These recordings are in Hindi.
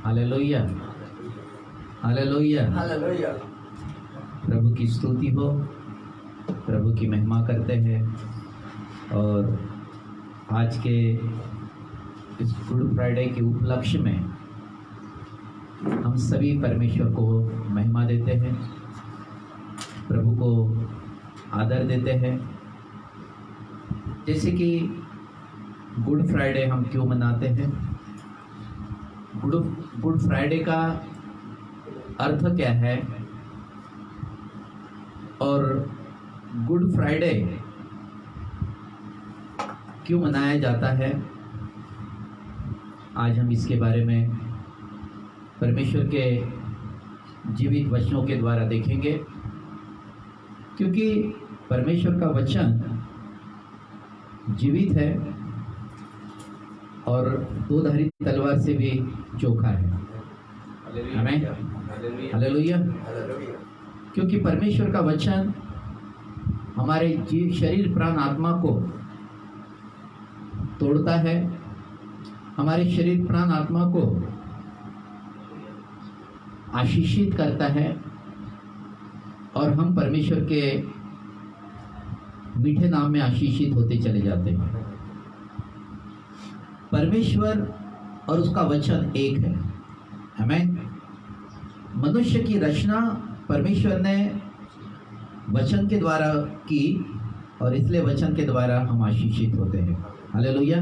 Hallelujah, hallelujah, hallelujah. प्रभु की स्तुति हो, प्रभु की महिमा करते हैं। और आज के इस गुड फ्राइडे के उपलक्ष्य में हम सभी परमेश्वर को महिमा देते हैं, प्रभु को आदर देते हैं। जैसे कि गुड फ्राइडे हम क्यों मनाते हैं? गुड फ्राइडे का अर्थ क्या है और गुड फ्राइडे क्यों मनाया जाता है? आज हम इसके बारे में परमेश्वर के जीवित वचनों के द्वारा देखेंगे, क्योंकि परमेश्वर का वचन जीवित है और दो-धारी तलवार से भी चोखा है। आमीन, हालेलुया। क्योंकि परमेश्वर का वचन हमारे जीव, शरीर, प्राण, आत्मा को तोड़ता है, हमारे शरीर, प्राण, आत्मा को आशीषित करता है और हम परमेश्वर के मीठे नाम में आशीषित होते चले जाते हैं। परमेश्वर और उसका वचन एक है। आमीन। मनुष्य की रचना परमेश्वर ने वचन के द्वारा की और इसलिए वचन के द्वारा हम आशीषित होते हैं। हालेलुया।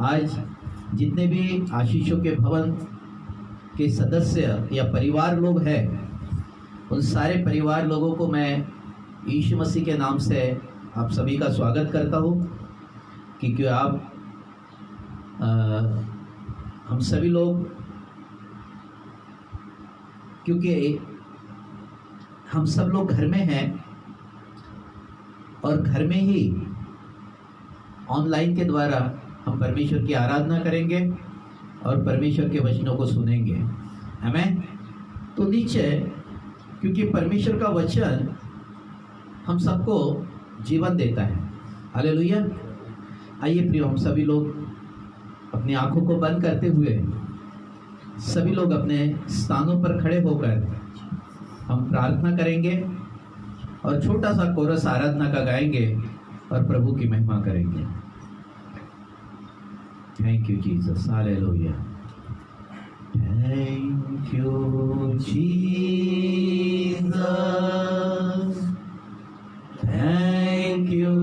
आज जितने भी आशीषों के भवन के सदस्य या परिवार लोग हैं, उन सारे परिवार लोगों को मैं यीशु मसीह के नाम से आप सभी का स्वागत करता हूँ, क्योंकि आप हम सभी लोग, क्योंकि हम सब लोग घर में हैं और घर में ही ऑनलाइन के द्वारा हम परमेश्वर की आराधना करेंगे और परमेश्वर के वचनों को सुनेंगे। आमीन। तो नीचे, क्योंकि परमेश्वर का वचन हम सबको जीवन देता है। हालेलुया। आइए प्रियो, हम सभी लोग अपनी आंखों को बंद करते हुए सभी लोग अपने स्थानों पर खड़े होकर हम प्रार्थना करेंगे और छोटा सा कोरस आराधना का गाएंगे और प्रभु की महिमा करेंगे। Thank you Jesus, hallelujah. Thank you Jesus, thank you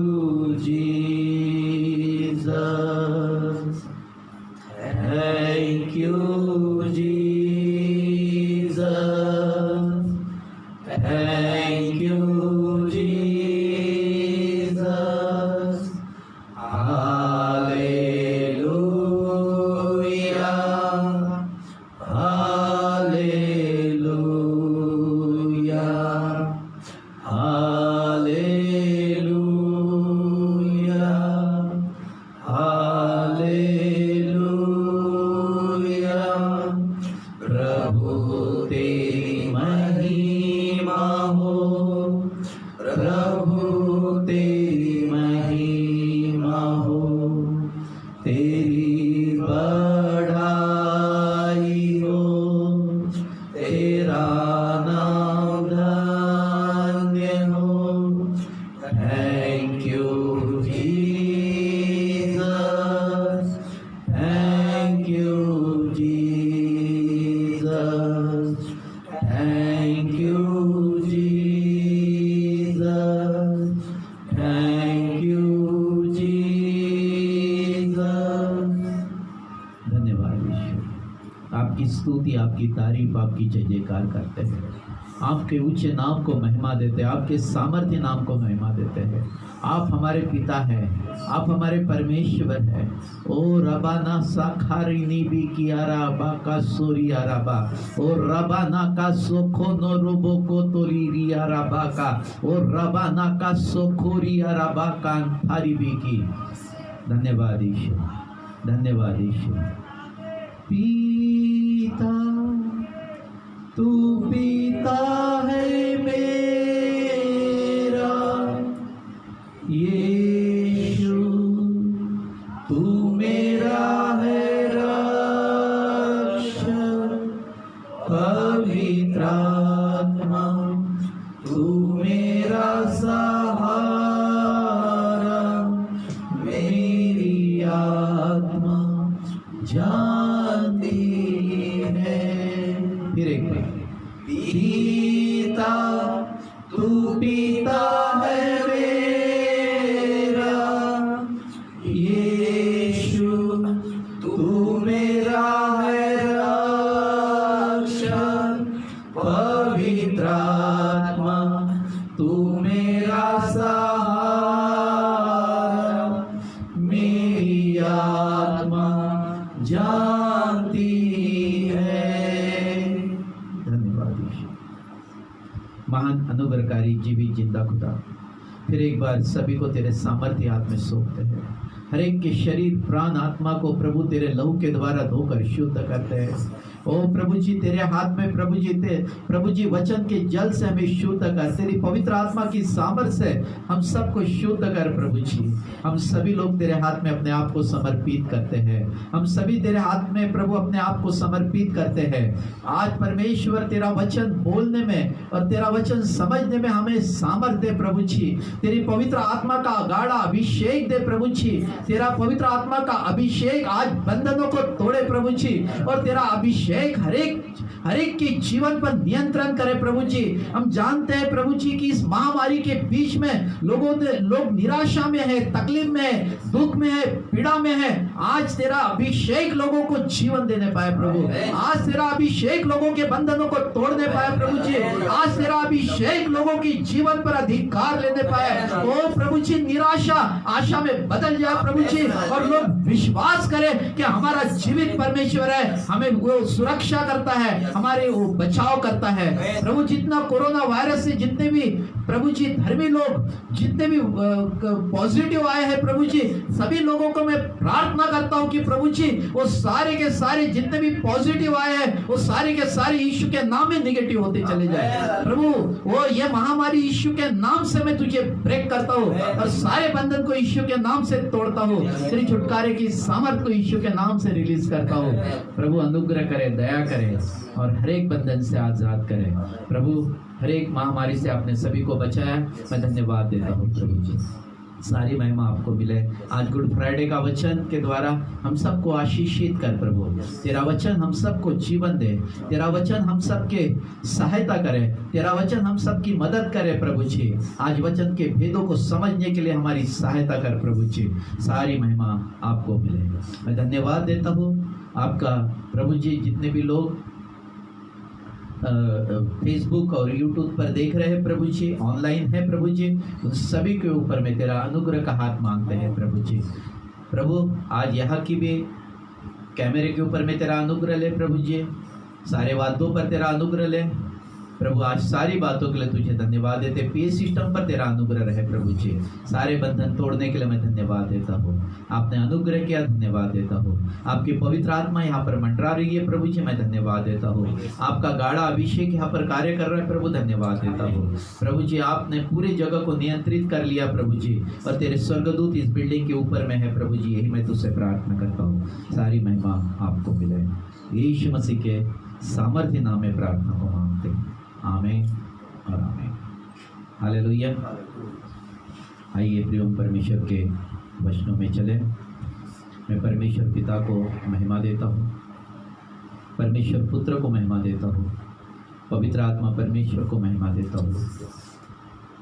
Jesus, thank you Jesus, thank you Jesus, hallelujah, hallelujah, hallelujah, hallelujah. प्रभु तेरी महिमा हो, प्रभु तेरी महिमा हो, तेरी बढ़ाई हो, तेरा नाम धन्य हो। Thank you Jesus, thank you Jesus, thank you Jesus, thank you Jesus. धन्यवाद ईश्वर, आपकी स्तुति, आपकी तारीफ, आपकी जय जयकार करते हैं, आपके ऊंचे नाम को महिमा देते हैं, आपके सामर्थ्य नाम को महिमा देते हैं। आप हमारे पिता हैं, आप हमारे परमेश्वर हैं। ओ रबाना साखारिनी भी कियारा बाका सोरिया रबा, ओ रबाना का सोखो नो रोबो को तोरी रिया रबा का, ओ रबाना का सोखोरिया रबा का थारी भी की। धन्यवाद ईश्वर, धन्यवाद ईश्वर। पिता, तू पिता है मेरा, यीशु तू मेरा है रक्षक, पवित्र आत्मा तू मेरा सहारा, मेरी आत्मा जानती है। फिर एक बार, पीता तू पीता है मेरा, यीशु तू मेरा है रक्षक, पवित्र आत्मा तू मेरा सहारा, मेरी आत्मा जानती है। धन्यवाद यीशु। महान अनुग्रहकारी जीवित जिंदा खुदा, फिर एक बार सभी को तेरे सामर्थ्य हाथ में सौंपते हैं। हर एक के शरीर प्राण आत्मा को प्रभु तेरे लहू के द्वारा धोकर शुद्ध करते हैं। ओ प्रभु जी तेरे हाथ में प्रभु जी वचन के जल से हमें शुद्ध कर, तेरी पवित्र आत्मा की सामर्थ्य से हम सबको शुद्ध कर। प्रभु जी हम सभी लोग तेरे हाथ में अपने आप को समर्पित करते हैं। हम सभी तेरे हाथ में प्रभु अपने आप को समर्पित करते हैं। आज परमेश्वर तेरा वचन बोलने में और तेरा वचन समझने में हमें सामर्थ्य दे प्रभु जी। तेरी पवित्र आत्मा का गाढ़ा अभिषेक दे प्रभु जी। तेरा पवित्र आत्मा का अभिषेक आज बंधनों को तोड़े प्रभु जी, और तेरा अभिषेक हर एक के जीवन पर नियंत्रण करे प्रभु जी। हम जानते हैं प्रभु जी कि इस महामारी के बीच में लोग निराशा में है, तकलीफ में है, दुख में है, पीड़ा में है। आज तेरा अभिषेक लोगों को जीवन देने पाए प्रभु। आज तेरा अभिषेक लोगों के बंधनों को तोड़ने पाए प्रभु जी। आज तेरा अभिषेक लोगों की जीवन पर अधिकार लेने पाए। ओ प्रभु जी निराशा आशा में बदल जाए प्रभु जी, और लोग विश्वास करें कि हमारा जीवित परमेश्वर है, हमें वो सुरक्षा करता है, हमारे वो बचाव करता है प्रभु। जितना कोरोना वायरस से जितने भी प्रभु जी धर्मी लोग जितने भी पॉजिटिव आए हैं प्रभु जी, सभी लोगों को मैं प्रार्थना करता हूं कि प्रभु जी वो सारे के सारे जितने भी पॉजिटिव आए हैं वो सारे के सारे यीशु के नाम में निगेटिव होते चले जाए प्रभु। वो ये महामारी यीशु के नाम से मैं तुझे ब्रेक करता हूँ और सारे बंधन को यीशु के नाम से तोड़ता हूँ। तेरी छुटकारे की सामर्थ को यीशु के नाम से रिलीज करता हूँ प्रभु। अनुग्रह करे, दया करे और हर एक बंधन से आजाद करे प्रभु। हर एक महामारी से आपने सभी को बचाया, मैं धन्यवाद देता हूँ प्रभु जी। सारी महिमा आपको मिले। आज गुड फ्राइडे का वचन के द्वारा हम सबको आशीषित कर प्रभु। तेरा वचन हम सबको जीवन दे, तेरा वचन हम सबके सहायता करे, तेरा वचन हम सबकी मदद करे प्रभु जी। आज वचन के भेदों को समझने के लिए हमारी सहायता कर प्रभु जी। सारी महिमा आपको मिले। मैं धन्यवाद देता हूँ आपका प्रभु जी। जितने भी लोग फेसबुक और यूट्यूब पर देख रहे हैं प्रभु जी, ऑनलाइन है प्रभु जी, उन सभी के ऊपर में तेरा अनुग्रह का हाथ मांगते हैं प्रभु जी। प्रभु आज यहाँ की भी कैमरे के ऊपर में तेरा अनुग्रह ले प्रभु जी। सारे बातों पर तेरा अनुग्रह ले प्रभु। आज सारी बातों के लिए तुझे धन्यवाद देते। पीए सिस्टम पर तेरा अनुग्रह रहे प्रभु जी। सारे बंधन तोड़ने के लिए मैं धन्यवाद देता हूँ। आपने अनुग्रह किया, धन्यवाद देता हूँ। आपकी पवित्र आत्मा यहाँ पर मंडरा रही है प्रभु जी, मैं धन्यवाद देता हूँ। आपका गाढ़ा अभिषेक यहाँ पर कार्य कर रहा है प्रभु, धन्यवाद देता हूँ प्रभु जी। आपने पूरी जगह को नियंत्रित कर लिया प्रभु जी, और तेरे स्वर्गदूत इस बिल्डिंग के ऊपर में है प्रभु जी। यही मैं तुझसे प्रार्थना करता हूँ। सारी महिमा आपको मिले। यीशु मसीह के सामर्थ्य नाम में प्रार्थना को मांगते हैं, आमीन और आमीन। हालेलुया। आइए प्रियम परमेश्वर के वचनों में चले। मैं परमेश्वर पिता को महिमा देता हूँ, परमेश्वर पुत्र को महिमा देता हूँ, पवित्र आत्मा परमेश्वर को महिमा देता हूँ,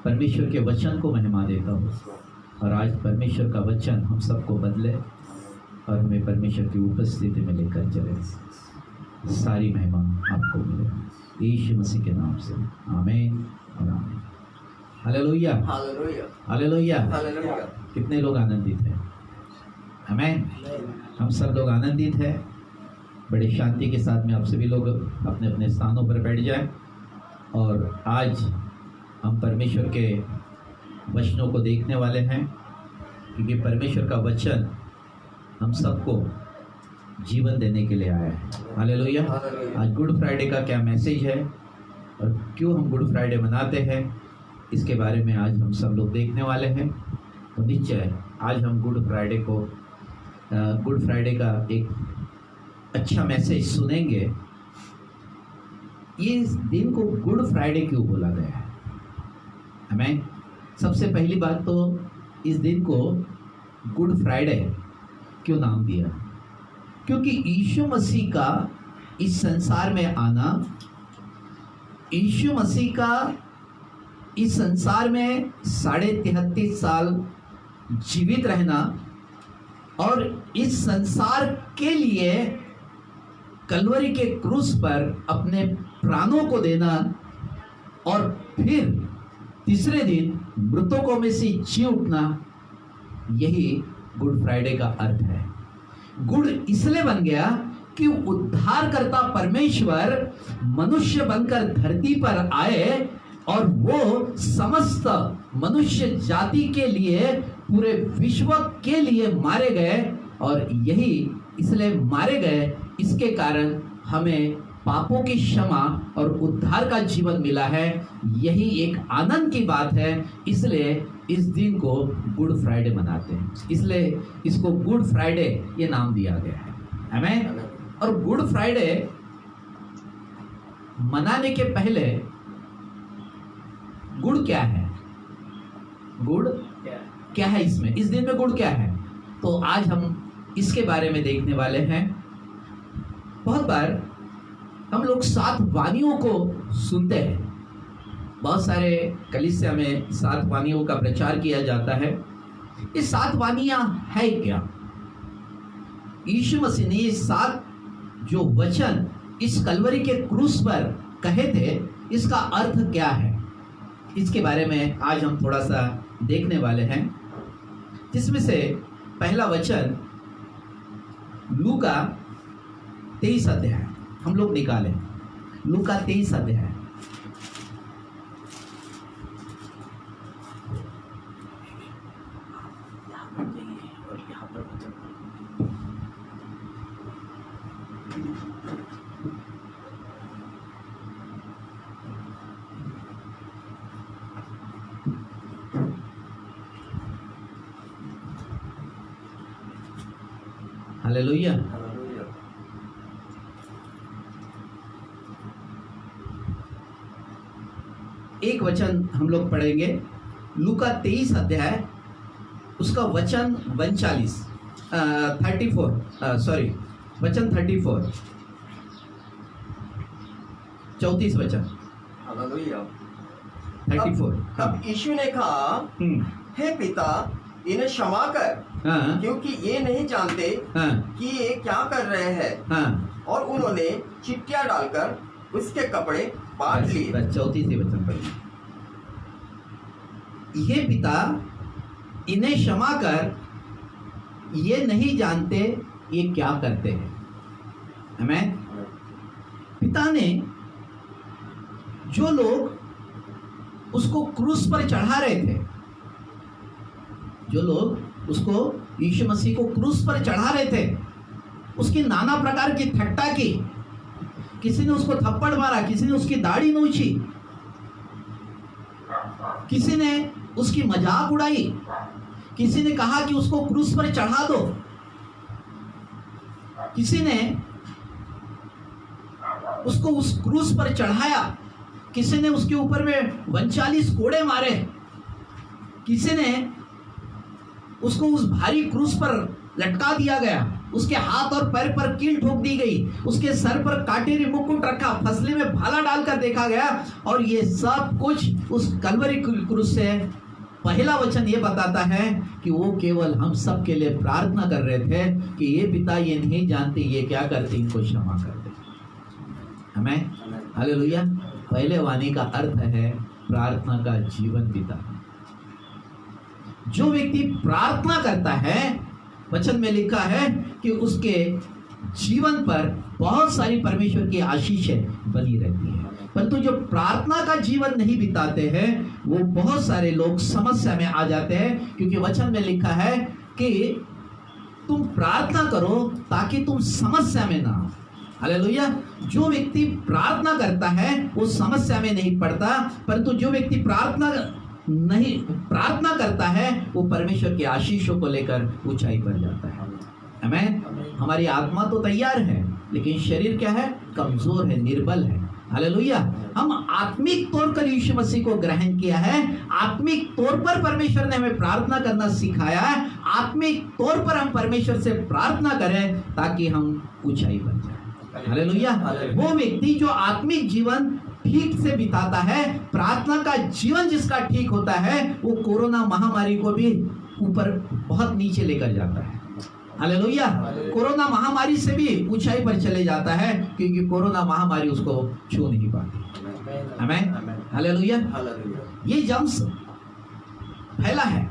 परमेश्वर के वचन को महिमा देता हूँ। और आज परमेश्वर का वचन हम सबको बदले और हमें परमेश्वर की उपस्थिति में लेकर चले। सारी महिमा आपको मिले यीशु मसीह के नाम से, आमीन और आमीन। Hallelujah, hallelujah. कितने लोग आनंदित हैं? आमीन। हम सब लोग आनंदित हैं। बड़ी शांति के साथ में आप सभी लोग अपने अपने स्थानों पर बैठ जाएं। और आज हम परमेश्वर के वचनों को देखने वाले हैं, क्योंकि परमेश्वर का वचन हम सबको जीवन देने के लिए आया है। हालेलुया। आज गुड फ्राइडे का क्या मैसेज है और क्यों हम गुड फ्राइडे मनाते हैं, इसके बारे में आज हम सब लोग देखने वाले हैं। तो निश्चय आज हम गुड फ्राइडे का एक अच्छा मैसेज सुनेंगे। ये इस दिन को गुड फ्राइडे क्यों बोला गया है? हमें सबसे पहली बात तो इस दिन को गुड फ्राइडे क्यों नाम दिया? क्योंकि यीशु मसीह का इस संसार में आना, यीशु मसीह का इस संसार में 33.5 साल जीवित रहना और इस संसार के लिए कलवरी के क्रूस पर अपने प्राणों को देना और फिर तीसरे दिन मृतकों में से जी उठना, यही गुड फ्राइडे का अर्थ है। गुड इसलिए बन गया कि उद्धारकर्ता परमेश्वर मनुष्य बनकर धरती पर आए और वो समस्त मनुष्य जाति के लिए, पूरे विश्व के लिए मारे गए, और यही इसलिए मारे गए, इसके कारण हमें पापों की क्षमा और उद्धार का जीवन मिला है। यही एक आनंद की बात है, इसलिए इस दिन को गुड फ्राइडे मनाते हैं, इसलिए इसको गुड फ्राइडे ये नाम दिया गया है। आमीन। और गुड फ्राइडे मनाने के पहले गुड़ क्या है? गुड़ क्या है इसमें, इस दिन में गुड़ क्या है? तो आज हम इसके बारे में देखने वाले हैं। बहुत बार हम लोग 7 वाणियों को सुनते हैं, बहुत सारे कलीसिया में 7 वाणियों का प्रचार किया जाता है। ये 7 वाणियां है क्या? यीशु मसीह ने ये 7 जो वचन इस कलवरी के क्रूस पर कहे थे, इसका अर्थ क्या है, इसके बारे में आज हम थोड़ा सा देखने वाले हैं। जिसमें से पहला वचन लूका 23 अध्याय हम लोग निकालें। लूका 23 अध्याय। हालेलुया। एक वचन हम लोग पढ़ेंगे, लूका 23 अध्याय, उसका वचन 34 वचन 34 34 वचन। हालेलुया। 34। अब यीशु ने कहा, हे पिता, इन्हें क्षमा कर, हाँ, क्योंकि ये नहीं जानते हाँ, कि ये क्या कर रहे हैं। हाँ। और उन्होंने चिट्ठियां डालकर उसके कपड़े बांट लिए। 34 वचन पढ़िए। ये पिता, इन्हें क्षमा कर, ये नहीं जानते ये क्या करते हैं। हमें पिता ने, जो लोग उसको क्रूस पर चढ़ा रहे थे, जो लोग उसको यीशु मसीह को क्रूस पर चढ़ा रहे थे, उसकी नाना प्रकार की ठट्टा की, किसी ने उसको थप्पड़ मारा, किसी ने उसकी दाढ़ी नोची, किसी ने उसकी मजाक उड़ाई, किसी ने कहा कि उसको क्रूस पर चढ़ा दो, किसी ने उसको उस क्रूस पर चढ़ाया, किसी ने उसके ऊपर में 39 कोड़े मारे, किसी ने उसको उस भारी क्रूस पर लटका दिया गया, उसके हाथ और पैर पर कील ठोक दी गई, उसके सर पर काटेरी मुकुट रखा, फसले में भाला डालकर देखा गया, और ये सब कुछ उस कलवरी क्रूस से। पहला वचन ये बताता है कि वो केवल हम सब के लिए प्रार्थना कर रहे थे कि ये पिता, ये नहीं जानते ये क्या करते, इनको क्षमा कर दे। हमें हालेलुया। पहले वाणी का अर्थ है प्रार्थना का जीवन पिता। जो व्यक्ति प्रार्थना करता है, वचन में लिखा है कि उसके जीवन पर बहुत सारी परमेश्वर की आशीषें बनी रहती है। परंतु जो प्रार्थना का जीवन नहीं बिताते हैं, वो बहुत सारे लोग समस्या में आ जाते हैं, क्योंकि वचन में लिखा है कि तुम प्रार्थना करो ताकि तुम समस्या में ना हो। हालेलुया। जो व्यक्ति प्रार्थना करता है वो समस्या में नहीं पड़ता, परंतु जो व्यक्ति प्रार्थना करता है वो परमेश्वर की आशीषों को लेकर ऊंचाई पर जाता है। आमीन। हमारी आत्मा तो तैयार है, लेकिन शरीर क्या है? कमजोर है, निर्बल है। हालेलुया। हम आत्मिक तौर पर यीशु मसीह को ग्रहण किया है, आत्मिक तौर पर परमेश्वर ने हमें प्रार्थना करना सिखाया है, आत्मिक तौर पर हम परमेश्वर से प्रार्थना करें ताकि हम ऊंचाई पर जाएं। हालेलुया। वो व्यक्ति जो आत्मिक जीवन ठीक से बिताता है, प्रार्थना का जीवन जिसका ठीक होता है, वो कोरोना महामारी को भी ऊपर बहुत नीचे लेकर जाता है। हालेलुया। कोरोना महामारी से भी ऊंचाई पर चले जाता है, क्योंकि कोरोना महामारी उसको छू नहीं पाती। आमीन। हालेलुया। ये जम्स फैला है,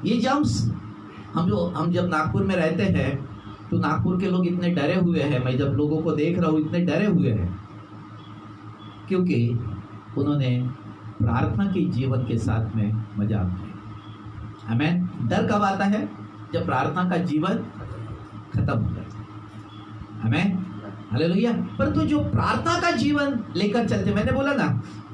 ये जम्स हम जब नागपुर में रहते हैं तो नागपुर के लोग इतने डरे हुए हैं, मैं जब लोगों को देख रहा हूँ इतने डरे हुए हैं, क्योंकि उन्होंने प्रार्थना के जीवन के साथ में मजाक किया। आमीन। डर कब आता है? जब प्रार्थना का जीवन खत्म हो जाए। आमीन। हालेलुया। परंतु जो प्रार्थना का जीवन लेकर चलते, मैंने बोला ना,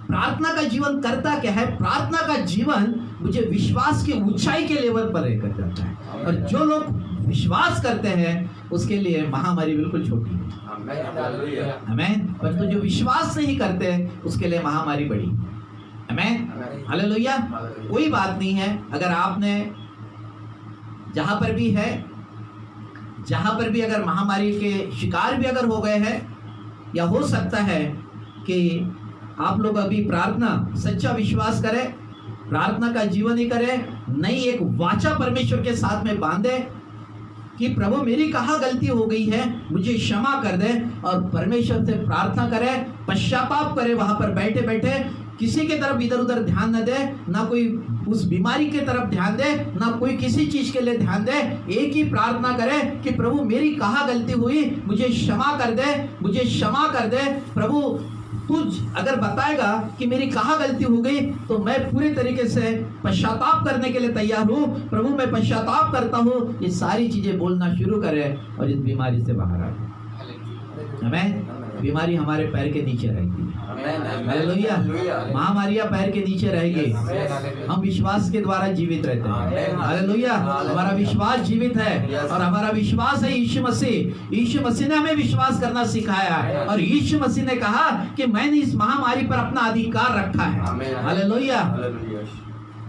प्रार्थना का जीवन करता क्या है? प्रार्थना का जीवन मुझे विश्वास की ऊंचाई के लेवल पर लेकर जाता है, और जो लोग विश्वास करते हैं उसके लिए महामारी बिल्कुल छोटी है। आमीन। परंतु जो विश्वास नहीं करते उसके लिए महामारी बड़ी। आमीन। हालेलुया। कोई बात नहीं है, अगर आपने जहां पर भी अगर महामारी के शिकार भी अगर हो गए हैं, या हो सकता है कि आप लोग अभी प्रार्थना सच्चा विश्वास करें, प्रार्थना का जीवन ही करें, नई एक वाचा परमेश्वर के साथ में बांधे कि प्रभु मेरी कहाँ गलती हो गई है, मुझे क्षमा कर दे, और परमेश्वर से प्रार्थना करे, पश्चाताप करे, वहां पर बैठे बैठे किसी के तरफ इधर उधर ध्यान न दे, ना कोई उस बीमारी के तरफ ध्यान दे, ना कोई किसी चीज के लिए ध्यान दे, एक ही प्रार्थना करे कि प्रभु मेरी कहाँ गलती हुई, मुझे क्षमा कर दे, मुझे क्षमा कर दे। प्रभु तुझ अगर बताएगा कि मेरी कहाँ गलती हो गई तो मैं पूरे तरीके से पश्चाताप करने के लिए तैयार हूँ। प्रभु मैं पश्चाताप करता हूँ, ये सारी चीजें बोलना शुरू करें और इस बीमारी से बाहर आ जाए। हमें बीमारी हमारे पैर के नीचे रहेगी। हालेलुया। महामारियां पैर के नीचे रहेगी। हम विश्वास के द्वारा जीवित रहते हैं। हालेलुया। हमारा विश्वास जीवित है, और हमारा विश्वास है यीशु मसीह। यीशु मसीह ने हमें विश्वास करना सिखाया है, और यीशु मसीह ने कहा कि मैंने इस महामारी पर अपना अधिकार रखा है। हालेलुया।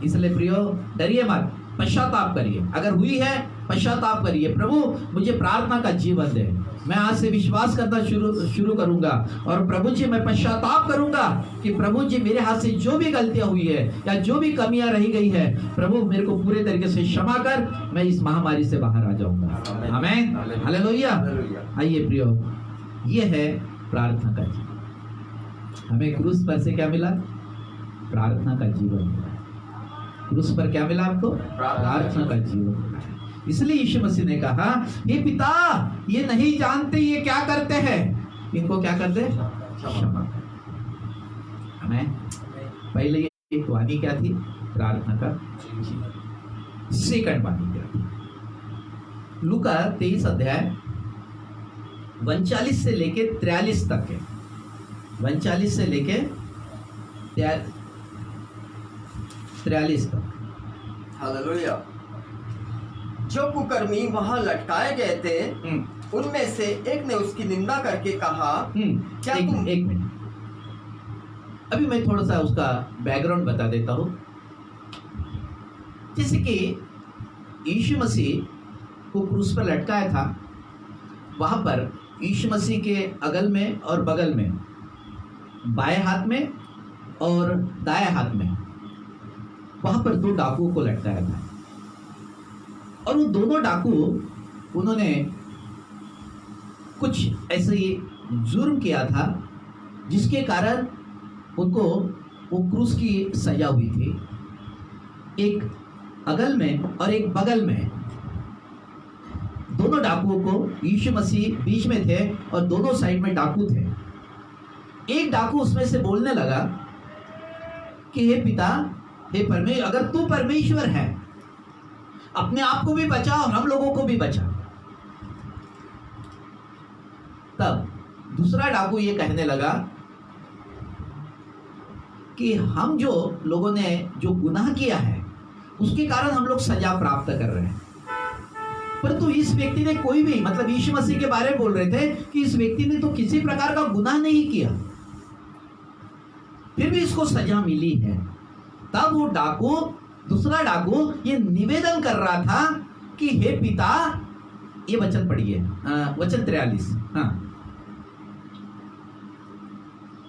इसलिए प्रियो, डरिए मत, पश्चाताप करिए। अगर हुई है पश्चाताप करिए, प्रभु मुझे प्रार्थना का जीवन दे, मैं आज से विश्वास करना शुरू करूंगा, और प्रभु जी मैं पश्चाताप करूंगा कि प्रभु जी मेरे हाथ से जो भी गलतियां हुई है या जो भी कमियां रही गई है, प्रभु मेरे को पूरे तरीके से क्षमा कर, मैं इस महामारी से बाहर आ जाऊंगा। आमीन। हालेलुया। आइए प्रियो, ये है प्रार्थना का जीवन। हमें क्रूस पर से क्या मिला? प्रार्थना का जीवन मिला। क्रूस पर क्या मिला आपको? प्रार्थना का जीवन। इसलिए यीशु मसीह ने कहा, हे पिता ये नहीं जानते ये क्या करते हैं, इनको क्या कर दे? क्षमा कर। हमें पहले एक वाणी क्या थी? प्रार्थना का सेकंड वाणी क्या थी? लूका 23 अध्याय 39 से लेके 43 तक है। 39 से लेके 43 तक। हालेलुया। जो कुकर्मी वहां लटकाए गए थे, उनमें से एक ने उसकी निंदा करके कहा, क्या तुम... एक मिनट, अभी मैं थोड़ा सा उसका बैकग्राउंड बता देता हूं। जैसे कि यीशु मसीह को क्रूस पर लटकाया था, वहां पर यीशु मसीह के अगल में और बगल में, बाएं हाथ में और दाएं हाथ में, वहां पर 2 डाकुओं को लटकाया था, और वो दोनों डाकू उन्होंने कुछ ऐसे ही जुर्म किया था जिसके कारण उनको वो क्रूस की सजा हुई थी। एक अगल में और एक बगल में, दोनों डाकुओं को यीशु मसीह बीच में थे और दोनों साइड में डाकू थे। एक डाकू उसमें से बोलने लगा कि हे पिता, हे परमेश्वर, अगर तू परमेश्वर है, अपने आप को भी बचा और हम लोगों को भी बचा। तब दूसरा डाकू ये कहने लगा कि हम जो लोगों ने जो गुनाह किया है उसके कारण हम लोग सजा प्राप्त कर रहे हैं। परंतु इस व्यक्ति ने कोई भी, मतलब यीशु मसीह के बारे में बोल रहे थे कि इस व्यक्ति ने तो किसी प्रकार का गुनाह नहीं किया, फिर भी इसको सजा मिली है। तब वो डाकू, दूसरा डाकू ये निवेदन कर रहा था कि हे पिता, ये वचन पढ़िए, वचन 43, हाँ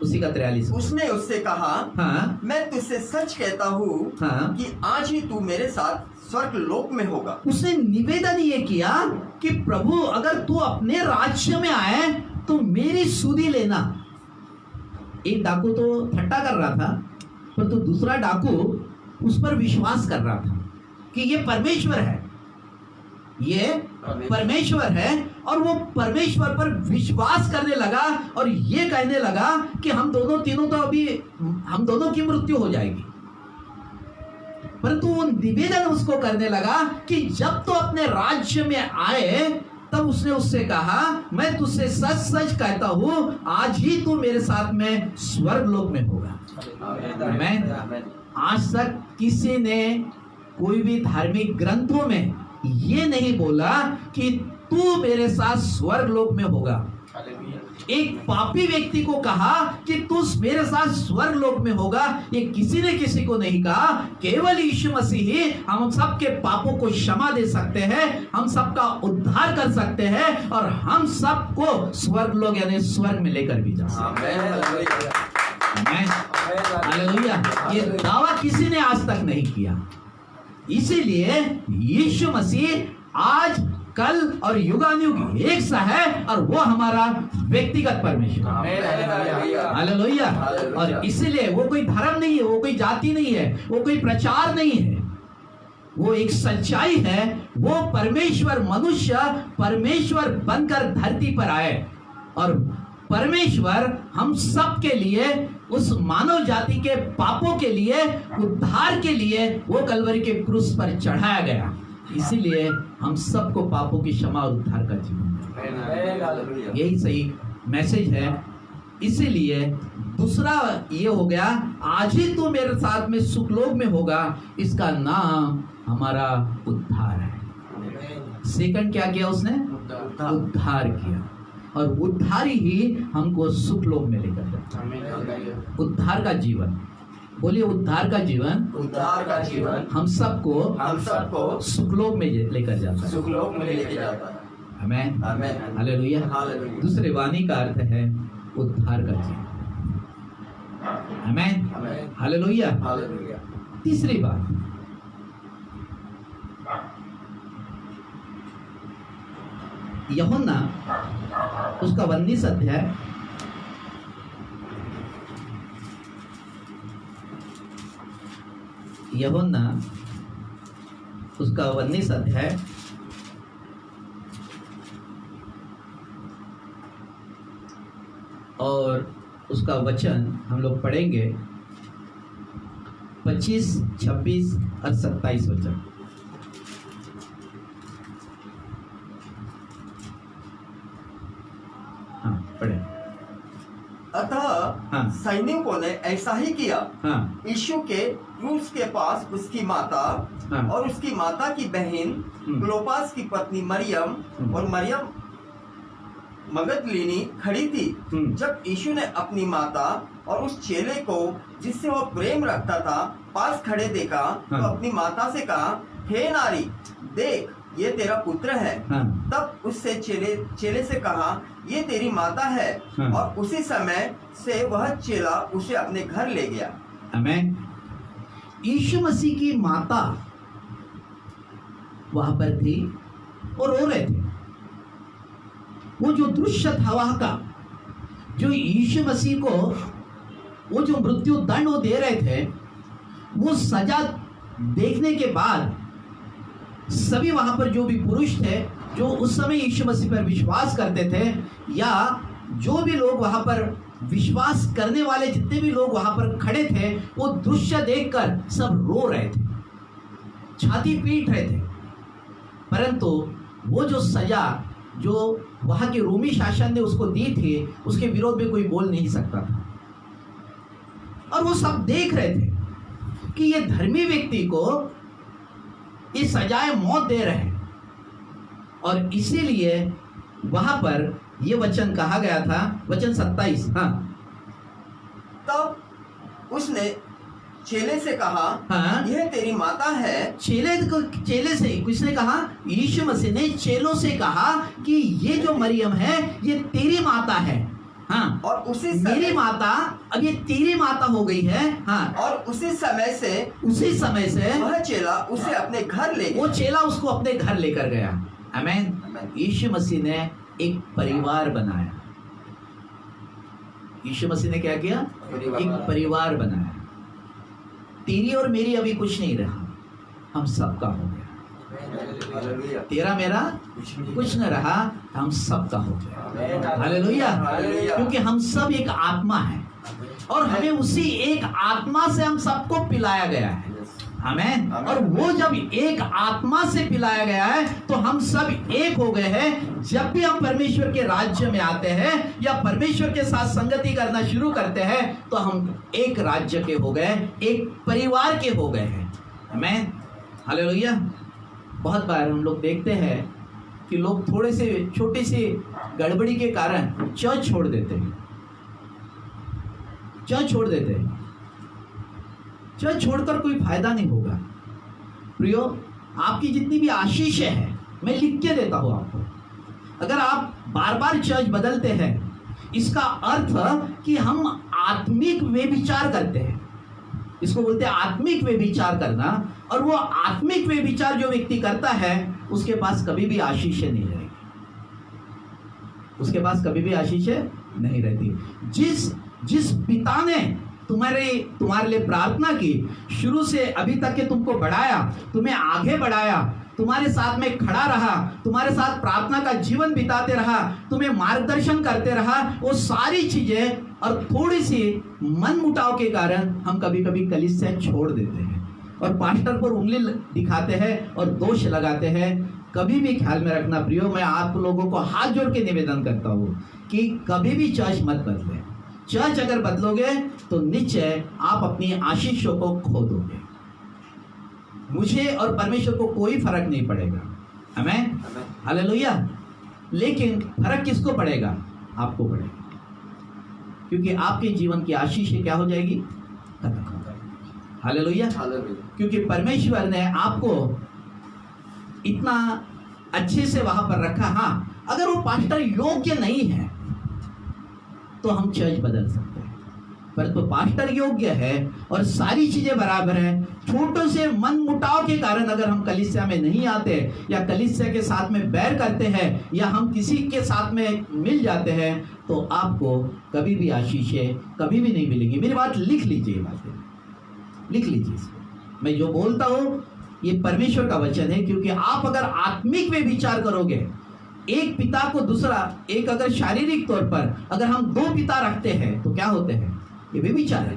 उसी का 43। उसने उससे कहा, हाँ, मैं तुझसे सच कहता हूँ हाँ, कि आज ही तू मेरे साथ स्वर्ग लोक में होगा। उसने निवेदन ये किया कि प्रभु अगर तू अपने राज्य में आए तो मेरी सुधि लेना। एक डाकू तो ठट्टा कर रहा था, पर तो दूसरा डाकू उस पर विश्वास कर रहा था कि ये परमेश्वर है, ये परमेश्वर है, और वो परमेश्वर पर विश्वास करने लगा और ये कहने लगा कि हम दोनों तीनों तो अभी हम दोनों की मृत्यु हो जाएगी। परंतु वो निवेदन उसको करने लगा कि जब तो अपने राज्य में आए, तब उसने उससे कहा, मैं तुझसे सच सच कहता हूं आज ही तू मेरे साथ में स्वर्ग लोक में होगा। आमीन। आज तक किसी ने कोई भी धार्मिक ग्रंथों में ये नहीं बोला कि तू मेरे साथ स्वर्ग लोक में होगा। एक पापी व्यक्ति को कहा कि तू मेरे साथ स्वर्ग लोक में होगा, ये किसी ने किसी को नहीं कहा। केवल यीशु मसीह ही हम सबके पापों को क्षमा दे सकते हैं, हम सबका उद्धार कर सकते हैं और हम सबको स्वर्ग लोक यानी स्वर्ग में लेकर भी जा सकते हैं। हालेलुया। ये दावा किसी ने आज तक नहीं किया। इसीलिए यीशु मसीह आज, कल और युगानुयुग एक सा है और वो हमारा व्यक्तिगत परमेश्वर। हालेलुया। और इसीलिए वो कोई धर्म नहीं है, वो कोई जाति नहीं है, वो कोई प्रचार नहीं है, वो एक सच्चाई है। वो परमेश्वर मनुष्य परमेश्वर बनकर धरती पर आए और परमेश्वर हम सब के लिए, उस मानव जाति के पापों के लिए, उद्धार के लिए वो कलवरी के क्रूस पर चढ़ाया गया। इसीलिए हम सबको पापों की क्षमा और उद्धार का जीवन, यही सही मैसेज है। इसीलिए दूसरा ये हो गया, आज ही तो मेरे साथ में सुखलोक में होगा, इसका नाम हमारा उद्धार है। सेकंड क्या किया उसने? उद्धार किया, और उद्धार ही हमको सुखलोक में लेकर जाता। उद्धार का जीवन, बोलिए उद्धार का जीवन, उद्धार का जीवन हम सबको सुखलोक में लेकर जाता है, सुखलोक में लेके जाता है। आमीन, आमीन, हालेलुया। हालेलुया। दूसरे वाणी का अर्थ है उद्धार का जीवन। आमीन, आमीन, हालेलुया। हालेलुया। तीसरी बात, यूहन्ना उसका 19 अध्याय, यूहन्ना उसका 19 अध्याय और उसका वचन हम लोग पढ़ेंगे 25, 26 और 27 वचन। हाँ पढ़े। अतः हाँ। सैनिकों ने ऐसा ही किया। हाँ, यीशु के क्रूस के पास उसकी माता हाँ। और उसकी माता की बहन क्लोपास की पत्नी मरियम और मरियम मगदलीनी खड़ी थी। जब यीशु ने अपनी माता और उस चेले को जिससे वह प्रेम रखता था पास खड़े देखा, तो हाँ। अपनी माता से कहा, हे नारी, देख ये तेरा पुत्र है। हाँ। तब उससे चेले से कहा, ये तेरी माता है। हाँ। और उसी समय से वह चेला उसे अपने घर ले गया। आमीन। यीशु मसीह की माता वहां पर थी और रो रहे थे। वो जो दृश्य था वहां का, जो यीशु मसीह को वो जो मृत्यु दंड वो दे रहे थे, वो सजा देखने के बाद सभी वहां पर जो भी पुरुष थे जो उस समय यीशु मसीह पर विश्वास करते थे, या जो भी लोग वहां पर विश्वास करने वाले जितने भी लोग वहां पर खड़े थे, वो दृश्य देखकर सब रो रहे थे, छाती पीट रहे थे। परंतु वो जो सजा जो वहां के रोमी शासन ने उसको दी थी, उसके विरोध में कोई बोल नहीं सकता था। और वो सब देख रहे थे कि ये धर्मी व्यक्ति को ये सजाए मौत दे रहे हैं, और इसीलिए वहां पर ये वचन कहा गया था, वचन 27। हाँ, तब उसने चेले से कहा, हाँ, यह तेरी माता है। चेले से किसने कहा? यीशु मसीह ने चेलों से कहा कि ये जो मरियम है ये तेरी माता है। हाँ, और उसी मेरी समय माता अब ये तेरी माता हो गई है। हाँ, और उसी समय से वह चेला उसे अपने घर ले वो गया। चेला उसको अपने घर लेकर गया। आमीन। आमीन। यीशु मसीह ने एक परिवार बनाया। यीशु मसीह ने क्या किया? एक परिवार बनाया। तेरी और मेरी अभी कुछ नहीं रहा, हम सबका हो गया। हालेलुया। तेरा मेरा कुछ न रहा, हम सबका हो गया। हालेलुया। हालेलुया। क्योंकि हम सब एक आत्मा है और हमें उसी एक आत्मा से हम सबको पिलाया गया है। आमीन। और वो जब एक आत्मा से पिलाया गया है तो हम सब एक हो गए हैं। जब भी हम परमेश्वर के राज्य में आते हैं या परमेश्वर के साथ संगति करना शुरू करते हैं तो हम एक राज्य के हो गए, एक परिवार के हो गए हैं। आमीन। हालेलुया। बहुत बार हम लोग देखते हैं कि लोग थोड़े से छोटे से गड़बड़ी के कारण चर्च छोड़ देते हैं। चर्च छोड़कर कोई फायदा नहीं होगा। प्रियो, आपकी जितनी भी आशीषें हैं मैं लिख के देता हूं आपको। अगर आप बार बार चर्च बदलते हैं इसका अर्थ कि हम आत्मिक व्यभिचार करते हैं। इसको बोलते हैं आत्मिक व्यभिचार करना। और वो आत्मिक व्यभिचार जो व्यक्ति करता है उसके पास कभी भी आशीषें नहीं रहेगी। उसके पास कभी भी आशीषें नहीं रहती। जिस पिता ने तुम्हारे लिए प्रार्थना की, शुरू से अभी तक के तुमको बढ़ाया, तुम्हें आगे बढ़ाया, तुम्हारे साथ में खड़ा रहा, तुम्हारे साथ प्रार्थना का जीवन बिताते रहा, तुम्हें मार्गदर्शन करते रहा, वो सारी चीजें और थोड़ी सी मन मुटाव के कारण हम कभी कभी कलीसिया छोड़ देते हैं और पास्टर पर उंगली दिखाते हैं और दोष लगाते हैं। कभी भी ख्याल में रखना प्रियो, मैं आप लोगों को हाथ जोड़ के निवेदन करता हूँ कि कभी भी चर्च मत बदले। चर्च अगर बदलोगे तो निश्चय आप अपनी आशीषों को खो दोगे। मुझे और परमेश्वर को कोई फर्क नहीं पड़ेगा। आमीन। हालेलुया। लेकिन फर्क किसको पड़ेगा? आपको पड़ेगा, क्योंकि आपके जीवन की आशीष क्या हो जाएगी? खत्म हो जाएगी। हालेलुया। क्योंकि परमेश्वर ने आपको इतना अच्छे से वहां पर रखा। हाँ, अगर वो पास्टर योग्य नहीं है तो हम चर्च बदल सकते हैं, परंतु पास्टर योग्य है और सारी चीजें बराबर है। छोटों से मन मुटाव के कारण अगर हम कलीसिया में नहीं आते या कलीसिया के साथ में बैर करते हैं या हम किसी के साथ में मिल जाते हैं तो आपको कभी भी आशीषें कभी भी नहीं मिलेगी। मेरी बात लिख लीजिए, बातें लिख लीजिए। मैं जो बोलता हूँ ये परमेश्वर का वचन है। क्योंकि आप अगर आत्मिक में विचार करोगे, एक पिता को दूसरा, एक अगर शारीरिक तौर पर अगर हम दो पिता रखते हैं तो क्या होते हैं? ये व्यभिचार है।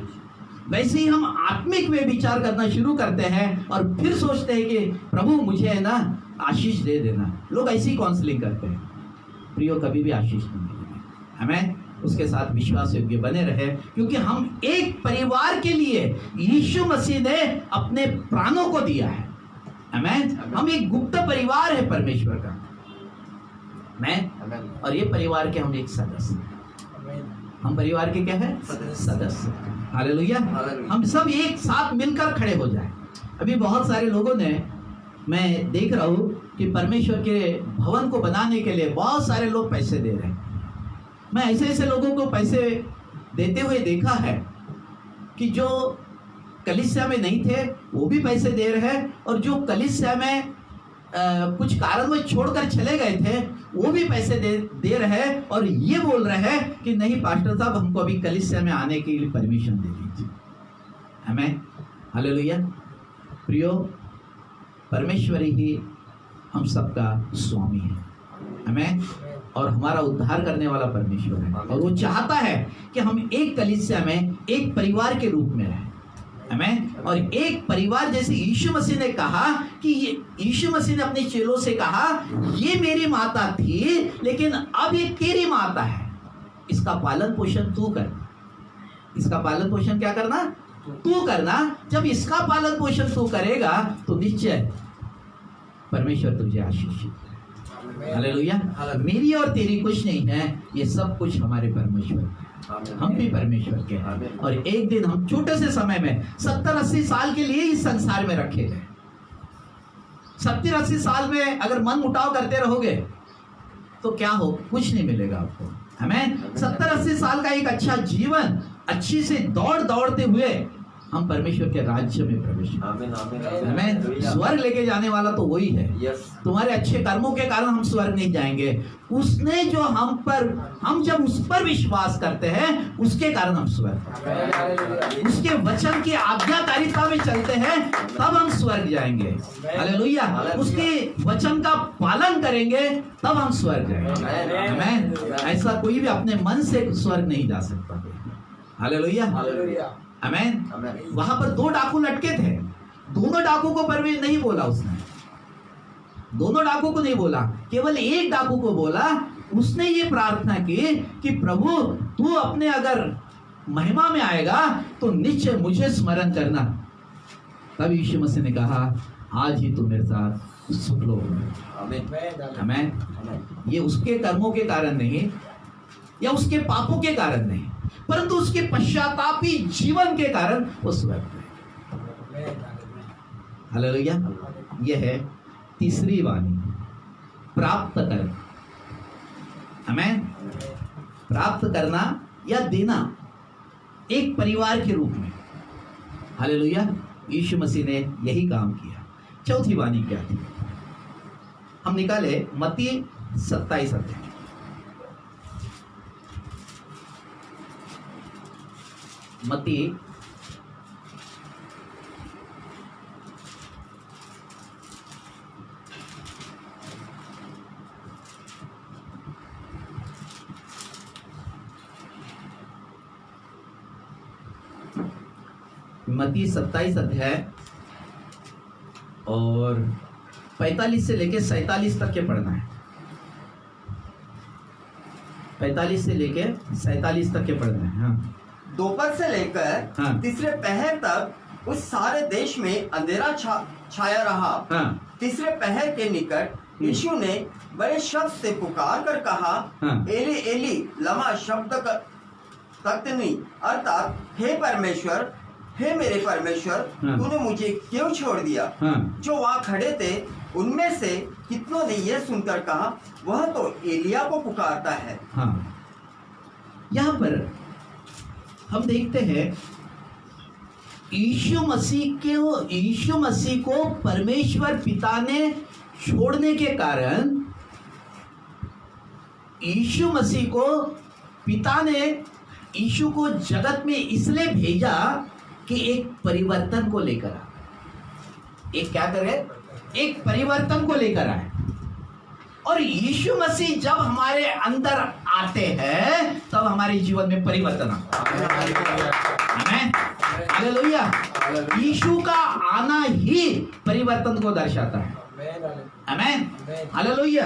वैसे ही हम आत्मिक व्यभिचार करना शुरू करते हैं और फिर सोचते हैं कि प्रभु मुझे है ना आशीष दे देना। लोग ऐसी काउंसलिंग करते हैं। प्रियो, कभी भी आशीष नहीं मिलेगी। हमें उसके साथ विश्वास योग्य बने रहे, क्योंकि हम एक परिवार के लिए यीशु मसीह ने अपने प्राणों को दिया है। आमीन। हम एक गुप्त परिवार है परमेश्वर का। और ये परिवार के हम एक सदस्य हैं। हम परिवार के क्या है? सदस्य। हालेलुया। हम सब एक साथ मिलकर खड़े हो जाए। अभी बहुत सारे लोगों ने, मैं देख रहा हूँ कि परमेश्वर के भवन को बनाने के लिए बहुत सारे लोग पैसे दे रहे हैं। मैं ऐसे लोगों को पैसे देते हुए देखा है कि जो कलीसिया में नहीं थे वो भी पैसे दे रहे हैं, और जो कलीसिया में कुछ कारणवश छोड़कर चले गए थे वो भी पैसे दे रहे हैं और ये बोल रहे हैं कि नहीं पास्टर साहब, हमको अभी कलीसिया में आने के लिए परमिशन दे दीजिए। हमें हालेलुया। प्रियो, परमेश्वर ही हम सबका स्वामी है। हमें और हमारा उद्धार करने वाला परमेश्वर है, और वो चाहता है कि हम एक कलीसिया में एक परिवार के रूप में रहें। आमीन। और एक परिवार, जैसे यीशु मसीह ने कहा कि यीशु मसीह ने अपने चेलों से कहा ये मेरी माता थी लेकिन अब ये तेरी माता है, इसका पालन पोषण तू कर। इसका पालन पोषण क्या करना? तू करना। जब इसका पालन पोषण तू करेगा तो निश्चय परमेश्वर तुझे आशीष देगा। हालेलुया। मेरी और तेरी कुछ नहीं है, ये सब कुछ हमारे परमेश्वर है। हम भी परमेश्वर के हैं और एक दिन हम छोटे से समय में 70-80 साल के लिए इस संसार में रखे गए। 70-80 साल में अगर मन मुटाव करते रहोगे तो क्या हो, कुछ नहीं मिलेगा आपको। हमें 70-80 साल का एक अच्छा जीवन, अच्छी से दौड़ते हुए हम परमेश्वर के राज्य में प्रवेश करें। हमें स्वर्ग लेके जाने वाला तो वही है। तुम्हारे अच्छे कर्मों के कारण हम स्वर्ग नहीं जाएंगे, उसने जो हम जब उस पर विश्वास करते हैं उसके कारण हम स्वर्ग, उसके वचन की आज्ञाकारिता में चलते हैं तब हम स्वर्ग जाएंगे। हालेलुया। उसके वचन का पालन करेंगे तब हम स्वर्ग जाएंगे। आमीन। ऐसा कोई भी अपने मन से स्वर्ग नहीं जा सकता। हालेलुया। आमीन। वहां पर 2 डाकू लटके थे, दोनों डाकू को परमेश्वर नहीं बोला, उसने दोनों डाकू को नहीं बोला, केवल एक डाकू को बोला। उसने ये प्रार्थना की कि प्रभु तू अपने अगर महिमा में आएगा तो निश्चय मुझे स्मरण करना। तब यीशु मसीह ने कहा आज ही तू मेरे साथ सुख लो। आमीन। ये उसके कर्मों के कारण नहीं या उसके पापों के कारण नहीं, परंतु उसके पश्चातापी जीवन के कारण वो स्वर्ग गए। हालेलुया। यह है तीसरी वाणी, प्राप्त करना। आमीन। प्राप्त करना या देना एक परिवार के रूप में। हालेलुया। यीशु मसीह ने यही काम किया। चौथी वाणी क्या थी? हम निकाले मत्ती 27 अध्याय। मत्ती 27 अध्याय और 45 से लेके 47 तक के पढ़ना है। 45 से लेके 47 तक के पढ़ना है। हाँ। दोपहर से लेकर तीसरे पहर तक उस सारे देश में अंधेरा छाया रहा। तीसरे पहर के निकट यीशु ने बड़े शब्द से पुकार कर कहा, एली एली लमा शब्दकनी, अर्थात हे परमेश्वर, हे मेरे परमेश्वर, तूने मुझे क्यों छोड़ दिया। जो वहाँ खड़े थे उनमें से कितनों ने यह सुनकर कहा, वह तो एलिया को पुकारता है। यहाँ पर हम देखते हैं यीशु मसीह को परमेश्वर पिता ने छोड़ने के कारण, यीशु मसीह को पिता ने यीशु को जगत में इसलिए भेजा कि एक परिवर्तन को लेकर आए। एक क्या करे? एक परिवर्तन को लेकर आए। और यीशु मसीह जब हमारे अंदर आते हैं तब हमारे जीवन में परिवर्तन आता है। हालेलुया। यीशु का आना ही परिवर्तन को दर्शाता है। आमीन। हालेलुया।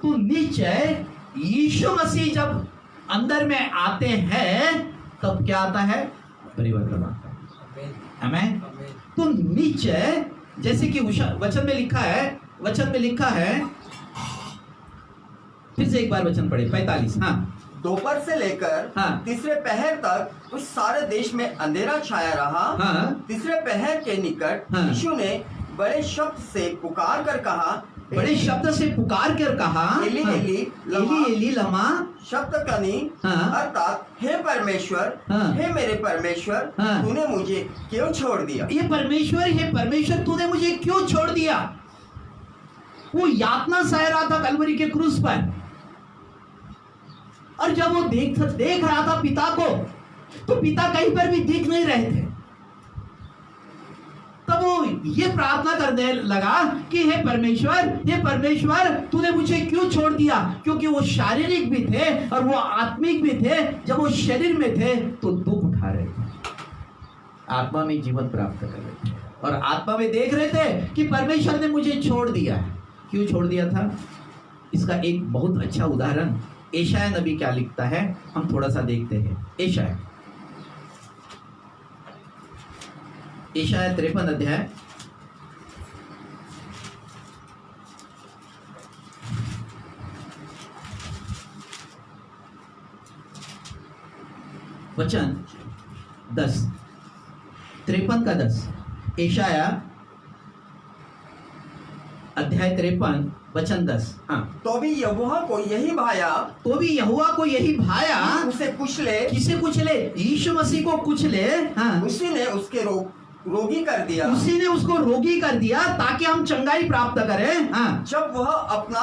तो निश्चय यीशु मसीह जब अंदर में आते हैं तब क्या आता है? परिवर्तन आता है। आमीन। तो निश्चय जैसे कि वचन में लिखा है, फिर से एक बार वचन पढ़े 45। दोपहर से लेकर तीसरे पहर तक उस सारे देश में अंधेरा छाया रहा। तीसरे पहर के निकट यीशु ने बड़े शब्द से पुकार कर कहा, एली एली लमा शब्दकनी, अर्थात हे परमेश्वर, हे मेरे परमेश्वर, तूने मुझे क्यों छोड़ दिया। हे परमेश्वर तूने मुझे क्यों छोड़ दिया। वो यातना सह रहा था कलवरी के क्रूस पर, और जब वो देख रहा था पिता को, तो पिता कहीं पर भी दिख नहीं रहे थे। तब वो ये प्रार्थना करने लगा कि हे परमेश्वर तूने मुझे क्यों छोड़ दिया। क्योंकि वो शारीरिक भी थे और वो आत्मिक भी थे। जब वो शरीर में थे तो दुख उठा रहे थे, आत्मा में जीवन प्राप्त कर रहे थे और आत्मा में देख रहे थे कि परमेश्वर ने मुझे छोड़ दिया है। क्यों छोड़ दिया था? इसका एक बहुत अच्छा उदाहरण यशाया नबी क्या लिखता है, हम थोड़ा सा देखते हैं। यशाया 53 अध्याय वचन 10, 53 का 10, यशाया अध्याय 53 वचन 10। हाँ, तो भी यहोवा को यही भाया, तो भी यहोवा को यही भाया, उसे कुचले, किसे कुचले? यीशु मसीह को कुचले। हाँ, उसी ने उसके रोगी कर दिया, उसी ने उसको रोगी कर दिया ताकि हम चंगाई प्राप्त करें। हाँ, जब वह अपना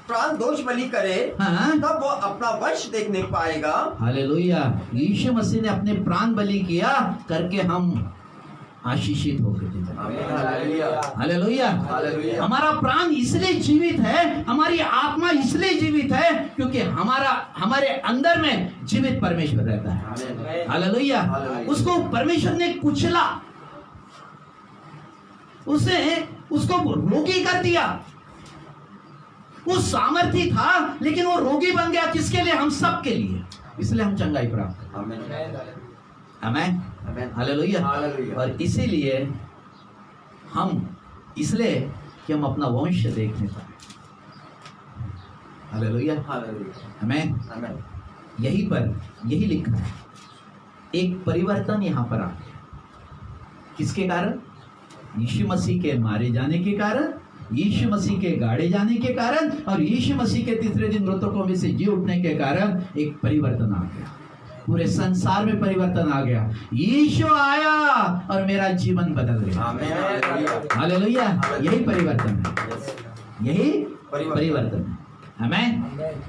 प्राण दोष बलि करे, हाँ, तब वह अपना वंश देखने पाएगा। हालेलुया। यीशु मसीह ने अपने प्राण बलि किया करके हम आशीषित हो गए। हालेलुया। हमारा प्राण इसलिए जीवित है, हमारी आत्मा इसलिए जीवित है क्योंकि हमारे अंदर में जीवित परमेश्वर रहता है। हालेलुया। उसको परमेश्वर ने कुचला, उसको रोगी कर दिया। वो सामर्थी था लेकिन वो रोगी बन गया। किसके लिए? हम सब के लिए। इसलिए हम चंगाई प्राप्त। आमीन, हालेलुया। और इसीलिए हम इसलिए कि हम अपना वंश देखने पाए। हालेलुया, आमीन। यही लिखा है। एक परिवर्तन यहाँ पर आ गया। किसके कारण? यीशु मसीह के मारे जाने के कारण, यीशु मसीह के गाड़े जाने के कारण और यीशु मसीह के तीसरे दिन मृतकों में से जी उठने के कारण एक परिवर्तन आ गया। पूरे संसार में परिवर्तन आ गया। यीशु आया और मेरा जीवन बदल गया। हालेलुया। यही परिवर्तन है, यही परिवर्तन है। आमीन।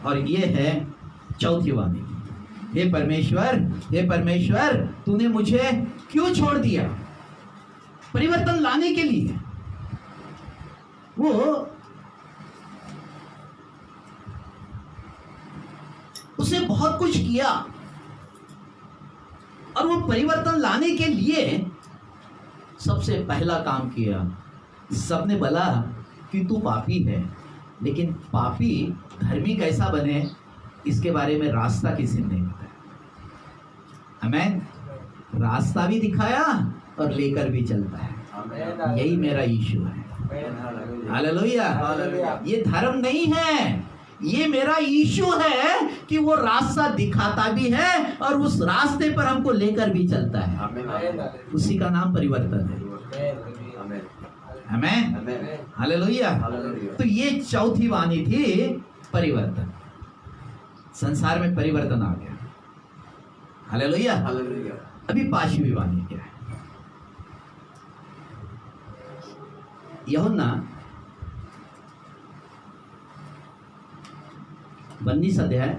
और ये है चौथी वाणी। हे परमेश्वर, तूने मुझे क्यों छोड़ दिया? परिवर्तन लाने के लिए वो उसने बहुत कुछ किया और वो परिवर्तन लाने के लिए सबसे पहला काम किया। सबने बोला कि तू पापी है, लेकिन पापी धर्मी कैसा बने इसके बारे में रास्ता किसी ने नहीं बताया। आमीन। रास्ता भी दिखाया और लेकर भी चलता है। यही मेरा यीशु है। हालेलुया। ये धर्म नहीं है, ये मेरा यीशु है कि वो रास्ता दिखाता भी है और उस रास्ते पर हमको लेकर भी चलता है। उसी का नाम परिवर्तन है। आमीन, हालेलुया। तो ये चौथी वाणी थी, परिवर्तन। संसार में परिवर्तन आ गया। हालेलुया। अभी पांचवी वाणी क्या है? यूहन्ना 22 अध्याय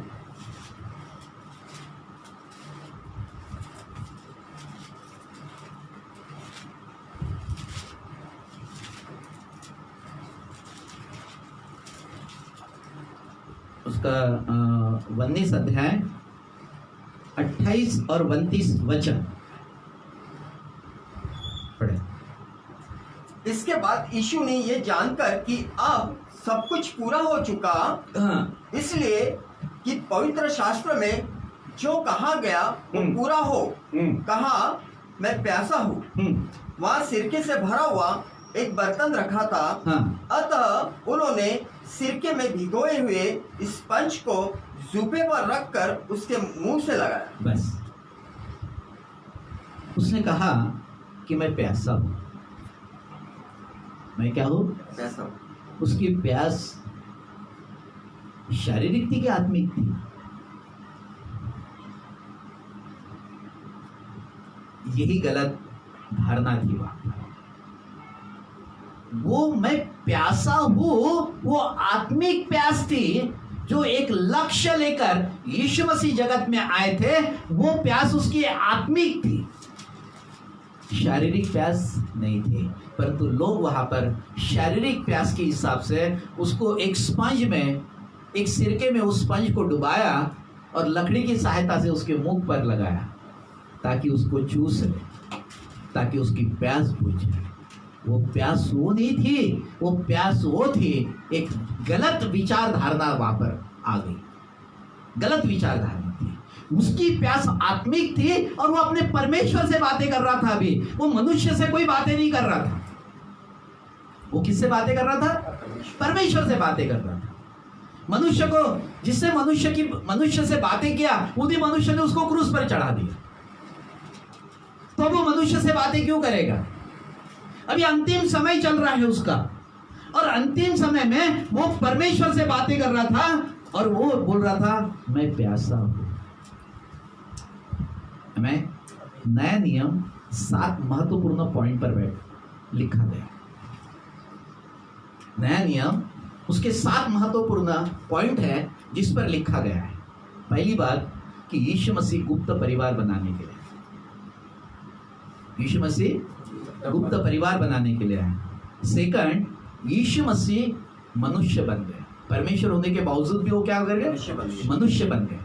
उसका 19 अध्याय 28 और 29 वचन पढ़े। इसके बाद यीशु ने ये जानकर कि अब सब कुछ पूरा हो चुका, इसलिए कि पवित्र शास्त्र में जो कहा गया वो पूरा हो, कहा मैं प्यासा हूँ। वहाँ सिरके से भरा हुआ एक बर्तन रखा था। अतः उन्होंने सिरके में भिगोए हुए स्पंज को जूफे पर रखकर उसके मुंह से लगाया। बस उसने कहा कि मैं प्यासा हूँ। मैं क्या हूँ? प्यासा हूँ। उसकी प्यास शारीरिक थी कि आत्मिक थी? यही गलत धारणा थी वहां। वो मैं प्यासा हूं, वो आत्मिक प्यास थी, जो एक लक्ष्य लेकर यीशु मसीह जगत में आए थे। वो प्यास उसकी आत्मिक थी, शारीरिक प्यास नहीं थी। परंतु लोग वहां पर शारीरिक प्यास के हिसाब से उसको एक स्पंज में, एक सिरके में उस स्पंज को डुबाया और लकड़ी की सहायता से उसके मुंह पर लगाया ताकि उसको चूस ले, ताकि उसकी प्यास बुझ जाए। वो प्यास वो नहीं थी, वो प्यास वो थी, एक गलत विचार धारणा वहां पर आ गई। गलत विचार धारणा थी। उसकी प्यास आत्मिक थी और वो अपने परमेश्वर से बातें कर रहा था। अभी वो मनुष्य से कोई बातें नहीं कर रहा था। वो किससे बातें कर रहा था? परमेश्वर से बातें कर रहा था। मनुष्य को, जिससे मनुष्य से बातें किया, उसी मनुष्य ने उसको क्रूस पर चढ़ा दिया। तो वो मनुष्य से बातें क्यों करेगा? अभी अंतिम समय चल रहा है उसका, और अंतिम समय में वो परमेश्वर से बातें कर रहा था और वो बोल रहा था मैं प्यासा हूं। मैं नया नियम 7 महत्वपूर्ण पॉइंट पर लिखा गया। नया नियम उसके 7 महत्वपूर्ण पॉइंट है जिस पर लिखा गया है। पहली बात कि यीशु मसीह गुप्त परिवार बनाने के लिए, यीशु मसीह गुप्त परिवार बनाने के लिए है। सेकंड, यीशु मसीह मनुष्य बन गए। परमेश्वर होने के बावजूद भी वो क्या कर गए? मनुष्य बन गए।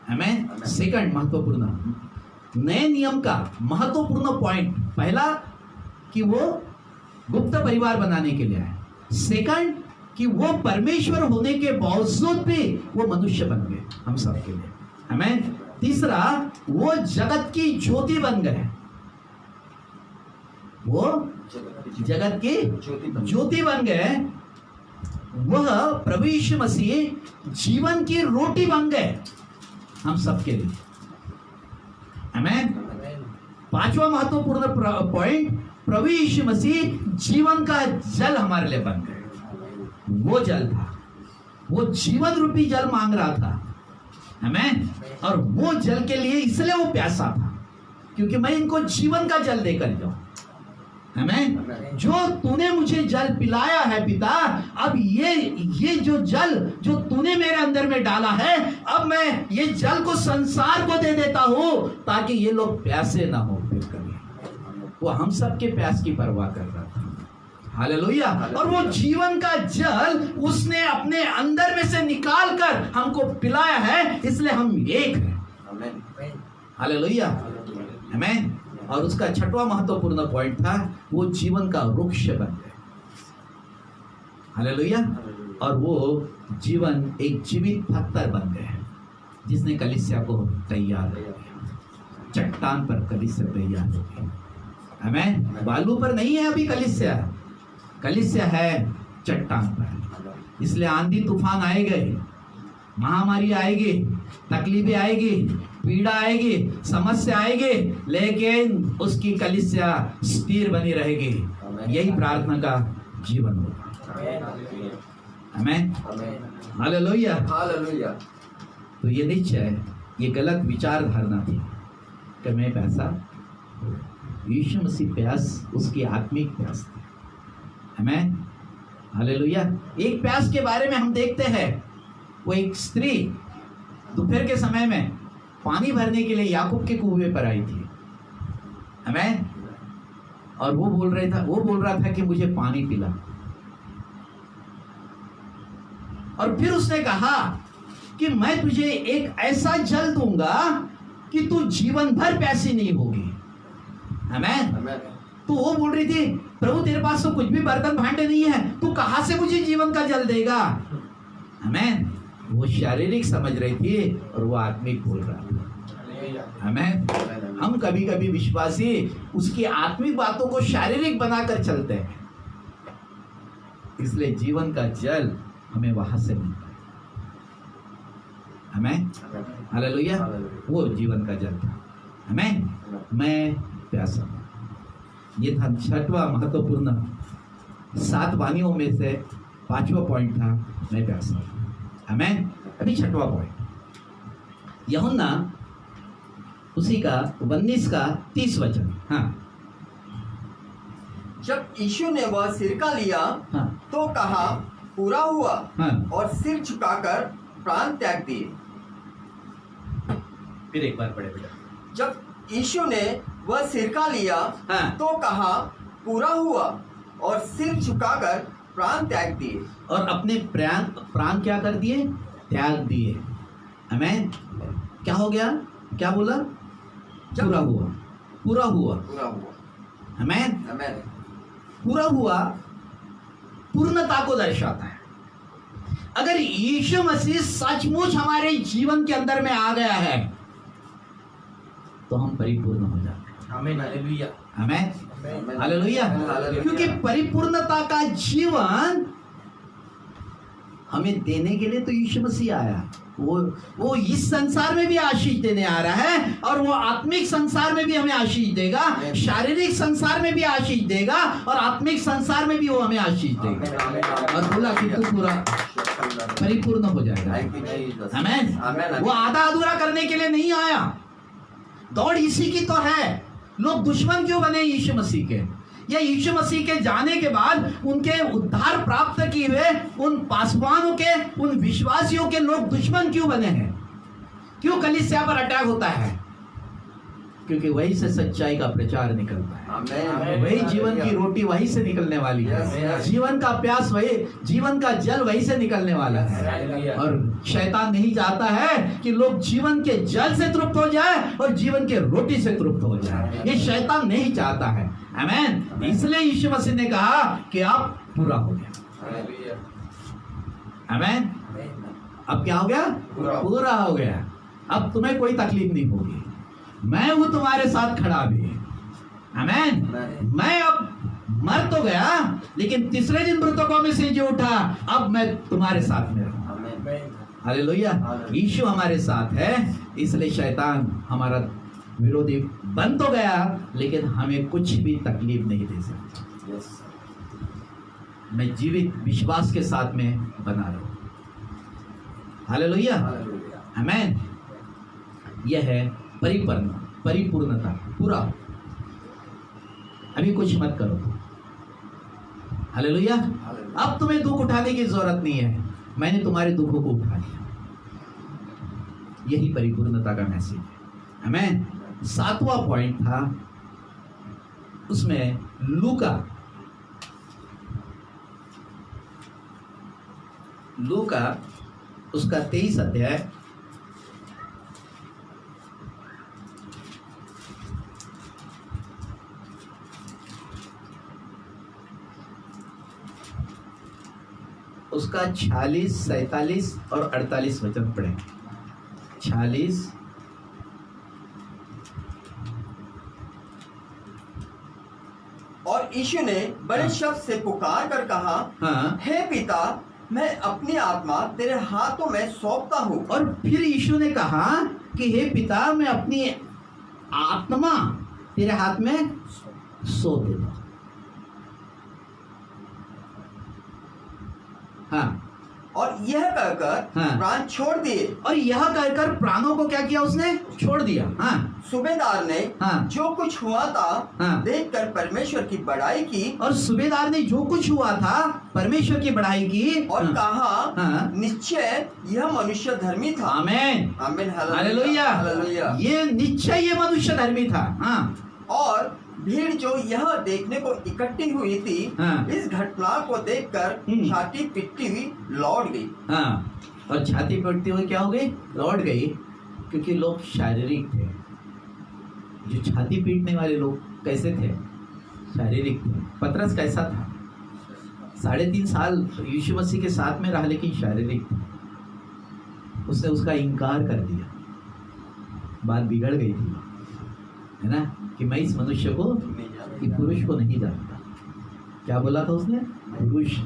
हमें सेकंड महत्वपूर्ण नए नियम का महत्वपूर्ण पॉइंट, पहला कि वो गुप्त परिवार बनाने के लिए है। सेकंड कि वो परमेश्वर होने के बावजूद भी वो मनुष्य बन गए हम सबके लिए। हमें तीसरा, वो जगत की ज्योति बन गए। वो जगत की ज्योति बन गए। वह प्रभु यीशु मसीह जीवन की रोटी बन गए हम सबके लिए। हमें पांचवा महत्वपूर्ण पॉइंट, प्रभु यीशु मसीह जीवन का जल हमारे लिए बन गए। वो जल था, वो जीवन रूपी जल मांग रहा था हमें, और वो जल के लिए इसलिए वो प्यासा था क्योंकि मैं इनको जीवन का जल देकर जाऊं। हमें जो तूने मुझे जल पिलाया है पिता, अब ये जो जल जो तूने मेरे अंदर में डाला है, अब मैं ये जल को संसार को दे देता हूं ताकि ये लोग प्यासे ना हो फिर कभी। वो हम सबके प्यास की परवाह कर रहा था। हालेलुया। और वो जीवन का जल उसने अपने अंदर में से निकाल कर हमको पिलाया है, इसलिए हम एक हैं। हालेलुया। आमीन। और उसका छठवां महत्वपूर्ण पॉइंट था, वो जीवन का वृक्ष बन गए। हालेलुया। और वो जीवन एक जीवित पत्थर बन गए जिसने कलीसिया को तैयार किया। चट्टान पर कलीसिया तैयार हो गई। आमीन। बालू पर नहीं है अभी कलीसिया, कलीसिया है चट्टान पर। इसलिए आंधी तूफान आएंगे, महामारी आएगी, तकलीफें आएगी, पीड़ा आएगी, समस्या आएगी, लेकिन उसकी कलीसिया स्थिर बनी रहेगी। यही प्रार्थना का जीवन होगा। आमीन। हालेलुया। हालेलुया। तो ये निश्चय, ये गलत विचार धारणा थी कि मैं प्यासा। यीशु मसीह प्यास उसकी आत्मिक प्यास थी। आमीन। हालेलुया। एक प्यास के बारे में हम देखते हैं, वो एक स्त्री दोपहर के समय में पानी भरने के लिए याकूब के कुएं पर आई थी। आमीन। और वो बोल रहा था कि मुझे पानी पिला। और फिर उसने कहा कि मैं तुझे एक ऐसा जल दूंगा कि तू जीवन भर प्यासी नहीं होगी। आमीन। तो वो बोल रही थी, प्रभु तेरे पास तो कुछ भी बर्तन भांडे नहीं है, तू कहां से मुझे जीवन का जल देगा? आमीन। वो शारीरिक समझ रही थी और वो आत्मिक बोल रहा था। आमीन। हम कभी कभी विश्वासी उसकी आत्मिक बातों को शारीरिक बनाकर चलते हैं, इसलिए जीवन का जल हमें वहां से मिलता है। आमीन। हालेलुया। वो जीवन का जल था। आमीन। मैं प्यासा हूं। ये था छठवां महत्वपूर्ण 7 वाणियों में से 5वां पॉइंट था, मैं प्यासा हूं। आमीन। अभी 6वां पॉइंट, यूहन्ना उसी का 19 का 30 वचन। हाँ। जब यीशु ने वह सिरका लिया, हाँ। तो कहा पूरा हुआ। हाँ। और सिर झुकाकर प्राण त्याग दिए। फिर एक बार पढ़े बेटा। जब यीशु ने वह सिरका लिया, हाँ। तो कहा पूरा हुआ और सिर झुकाकर प्राण त्याग दिए। और अपने प्राण क्या कर दिए? त्याग दिए। आमीन। क्या हो गया? क्या बोला? पूरा हुआ। पूरा हुआ। पूरा हुआ। आमीन। आमीन। पूरा हुआ पूर्णता को दर्शाता है। अगर यीशु मसीह सचमुच हमारे जीवन के अंदर में आ गया है तो हम परिपूर्ण हो जाते हैं। आमीन। हालेलुया। आमीन। हालेलुया। क्योंकि परिपूर्णता का जीवन हमें देने के लिए तो यीशु मसीह आया। वो इस संसार में भी आशीष देने आ रहा है और वो आत्मिक संसार में भी हमें आशीष देगा, शारीरिक संसार में भी आशीष देगा और आत्मिक संसार में भी वो हमें आशीष देगा। और बोला कि तू पूरा परिपूर्ण हो जाएगा। आमीन। वो आधा अधूरा करने के लिए नहीं आया, दौड़ इसी की तो है। लोग दुश्मन क्यों बने यीशु मसीह के? या यीशु मसीह के जाने के बाद उनके उद्धार प्राप्त किए हुए उन पासवानों के, उन विश्वासियों के लोग दुश्मन क्यों बने हैं? क्यों कलीसिया पर अटैक होता है? क्योंकि वही से सच्चाई का प्रचार निकलता है। वही जीवन की रोटी वही से निकलने वाली है। जीवन का प्यास वही, जीवन का जल वही से निकलने वाला है। और शैतान नहीं चाहता है कि लोग जीवन के जल से तृप्त हो जाए और जीवन के रोटी से तृप्त हो जाए। ये शैतान नहीं चाहता है। आमीन। इसलिए यीशु मसीह ने कहा कि आप पूरा हो गया। आमीन। अब क्या हो गया? पूरा हो गया। अब तुम्हें कोई तकलीफ नहीं होगी। मैं हूं तुम्हारे साथ खड़ा भी। आमीन। मैं अब मर तो गया लेकिन तीसरे दिन मृतकों में से जो उठा, अब मैं तुम्हारे साथ में रहूं। हालेलुया। यीशु हमारे साथ है, इसलिए शैतान हमारा विरोधी बन तो गया लेकिन हमें कुछ भी तकलीफ नहीं दे सकता। मैं जीवित विश्वास के साथ में बना रहूं। हालेलुया। आमीन। यह है परिपूर्णता, पूरा। अभी कुछ मत करो। हालेलुया। अब तुम्हें दुख उठाने की जरूरत नहीं है, मैंने तुम्हारे दुखों को उठा लिया। यही परिपूर्णता का मैसेज है। आमीन। 7वां पॉइंट था, उसमें लूका उसका 23 अध्याय उसका 46, 47 और 48 वचन पढ़े। 46 और यीशु ने बड़े शब्द से पुकार कर कहा, हे पिता, मैं अपनी आत्मा तेरे हाथों में सौंपता हूँ। और फिर यीशु ने कहा कि हे पिता, मैं अपनी आत्मा तेरे हाथ में सौंप देता हूँ। हाँ। और यह कहकर प्राण छोड़ दिए। और यह कहकर प्राणों को क्या किया? उसने छोड़ दिया। हाँ। सूबेदार ने जो कुछ हुआ था देखकर परमेश्वर की बड़ाई की। और सूबेदार ने जो कुछ हुआ था परमेश्वर की बड़ाई की और कहा, निश्चय यह मनुष्य धर्मी था। आमीन। आमीन। हालेलुया। ये निश्चय ये मनुष्य धर्मी था। हाँ। और भीड़ जो यह देखने को इकट्ठी हुई थी, इस घटना को देखकर छाती पीटती हुई लौट गई। हाँ। और छाती पीटती हुई क्या हो गई? लौट गई। क्योंकि लोग शारीरिक थे। जो छाती पीटने वाले लोग कैसे थे? शारीरिक थे। पतरस कैसा था? 3.5 साल यीशु मसीह के साथ में रहा लेकिन शारीरिक था। उसने उसका इनकार कर दिया, बात बिगड़ गई थी, है ना, कि मैं इस मनुष्य को, कि पुरुष को नहीं जानता। क्या बोला था उसने? पुरुष,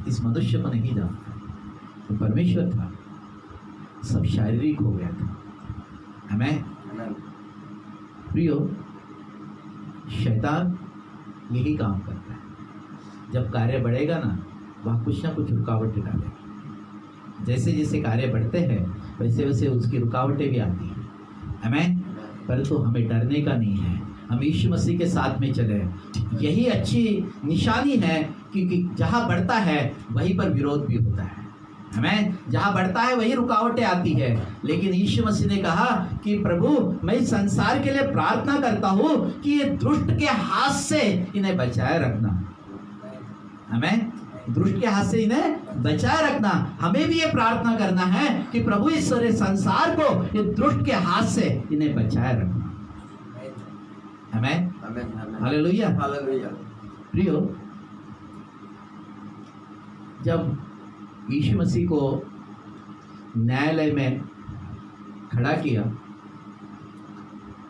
इस मनुष्य को नहीं जानता। तो परमेश्वर था, सब शारीरिक हो गया था। हमें प्रियो, शैतान यही काम करता है। जब कार्य बढ़ेगा ना, वह कुछ ना कुछ रुकावटें डालेगा। जैसे जैसे कार्य बढ़ते हैं वैसे वैसे उसकी रुकावटें भी आती हैं। हमें परंतु हमें डरने का नहीं है। हम यीशु मसीह के साथ में चले, यही अच्छी निशानी है, क्योंकि जहाँ बढ़ता है वहीं पर विरोध भी होता है। हमें जहाँ बढ़ता है वही रुकावटें आती है। लेकिन यीशु मसीह ने कहा कि प्रभु, मैं इस संसार के लिए प्रार्थना करता हूँ कि ये दुष्ट के हाथ से इन्हें बचाए रखना। हमें दुष्ट के हाथ से इन्हें बचाए रखना। हमें भी ये प्रार्थना करना है कि प्रभु इस सारे संसार को ये दुष्ट के हाथ से इन्हें बचाए रखना। हमें हालेलुया। प्रियो, जब यीशु मसीह को न्यायालय में खड़ा किया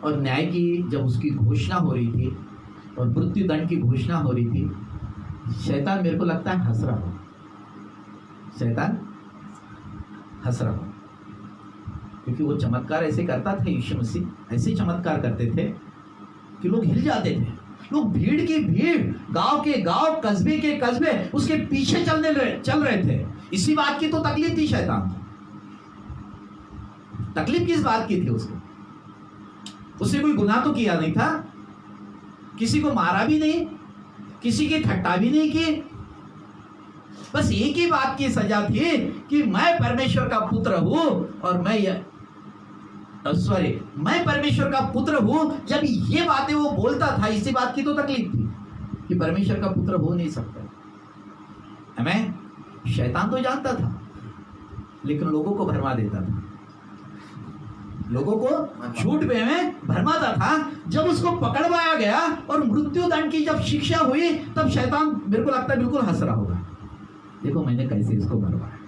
और न्याय की जब उसकी घोषणा हो रही थी और मृत्यु दंड की घोषणा हो रही थी, शैतान मेरे को लगता है हंस रहा हो। शैतान हंस रहा हूँ, क्योंकि वो चमत्कार ऐसे करता था यीशु मसीह, ऐसे चमत्कार करते थे कि लोग हिल जाते थे। लोग भीड़ की भीड़, गांव के गांव, कस्बे के कस्बे उसके पीछे चल रहे थे। इसी बात की तो तकलीफ थी शैतान को। तकलीफ किस बात की थी उसको? उसने कोई गुनाह तो किया नहीं था, किसी को मारा भी नहीं, किसी की ठट्टा भी नहीं की, बस एक ही बात की सजा थी कि मैं परमेश्वर का पुत्र हूं और मैं परमेश्वर का पुत्र हूं। जब ये बातें वो बोलता था, इसी बात की तो तकलीफ थी कि परमेश्वर का पुत्र हो नहीं सकता। मैं शैतान तो जानता था, लेकिन लोगों को भरमा देता था, लोगों को झूठ में भरमाता था। जब उसको पकड़वाया गया और मृत्यु दंड की जब शिक्षा हुई, तब शैतान, मेरे को लगता है, बिल्कुल हंस रहा होगा। देखो मैंने कैसे इसको मरवाया,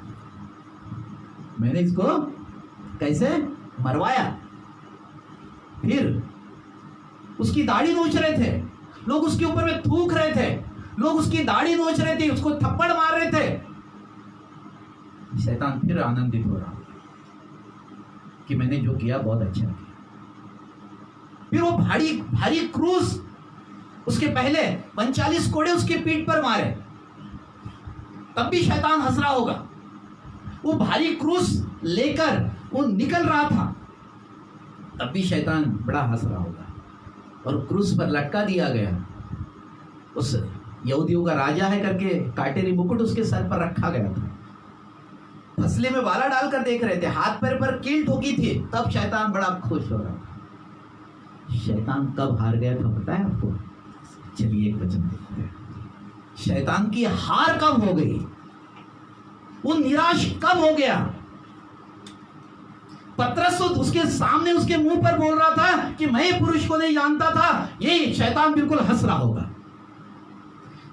मैंने इसको कैसे मरवाया। फिर उसकी दाढ़ी नोच रहे थे लोग, उसके ऊपर में थूक रहे थे लोग, उसकी दाढ़ी नोच रहे थे, उसको थप्पड़ मार रहे थे। शैतान फिर आनंदित हो रहा कि मैंने जो किया बहुत अच्छा किया। फिर वो भारी भारी क्रूस, उसके पहले 45 कोड़े उसके पीठ पर मारे, तब भी शैतान हंस रहा होगा। वो भारी क्रूस लेकर वो निकल रहा था, तब भी शैतान बड़ा हंस रहा होगा। और क्रूस पर लटका दिया गया, उस यहूदियों का राजा है करके काटेरी मुकुट उसके सर पर रखा गया था। फसले में वाला डालकर देख रहे थे, हाथ पैर पर कील ठोकी थी, तब शैतान बड़ा खुश हो रहा था। शैतान कब हार गया था पता है आपको? चलिए एक वचन देखते हैं। शैतान की हार कब हो गई, वो निराश कब हो गया? पतरस तो उसके सामने उसके मुंह पर बोल रहा था कि मैं पुरुष को नहीं जानता था। ये शैतान बिल्कुल हंस रहा होगा।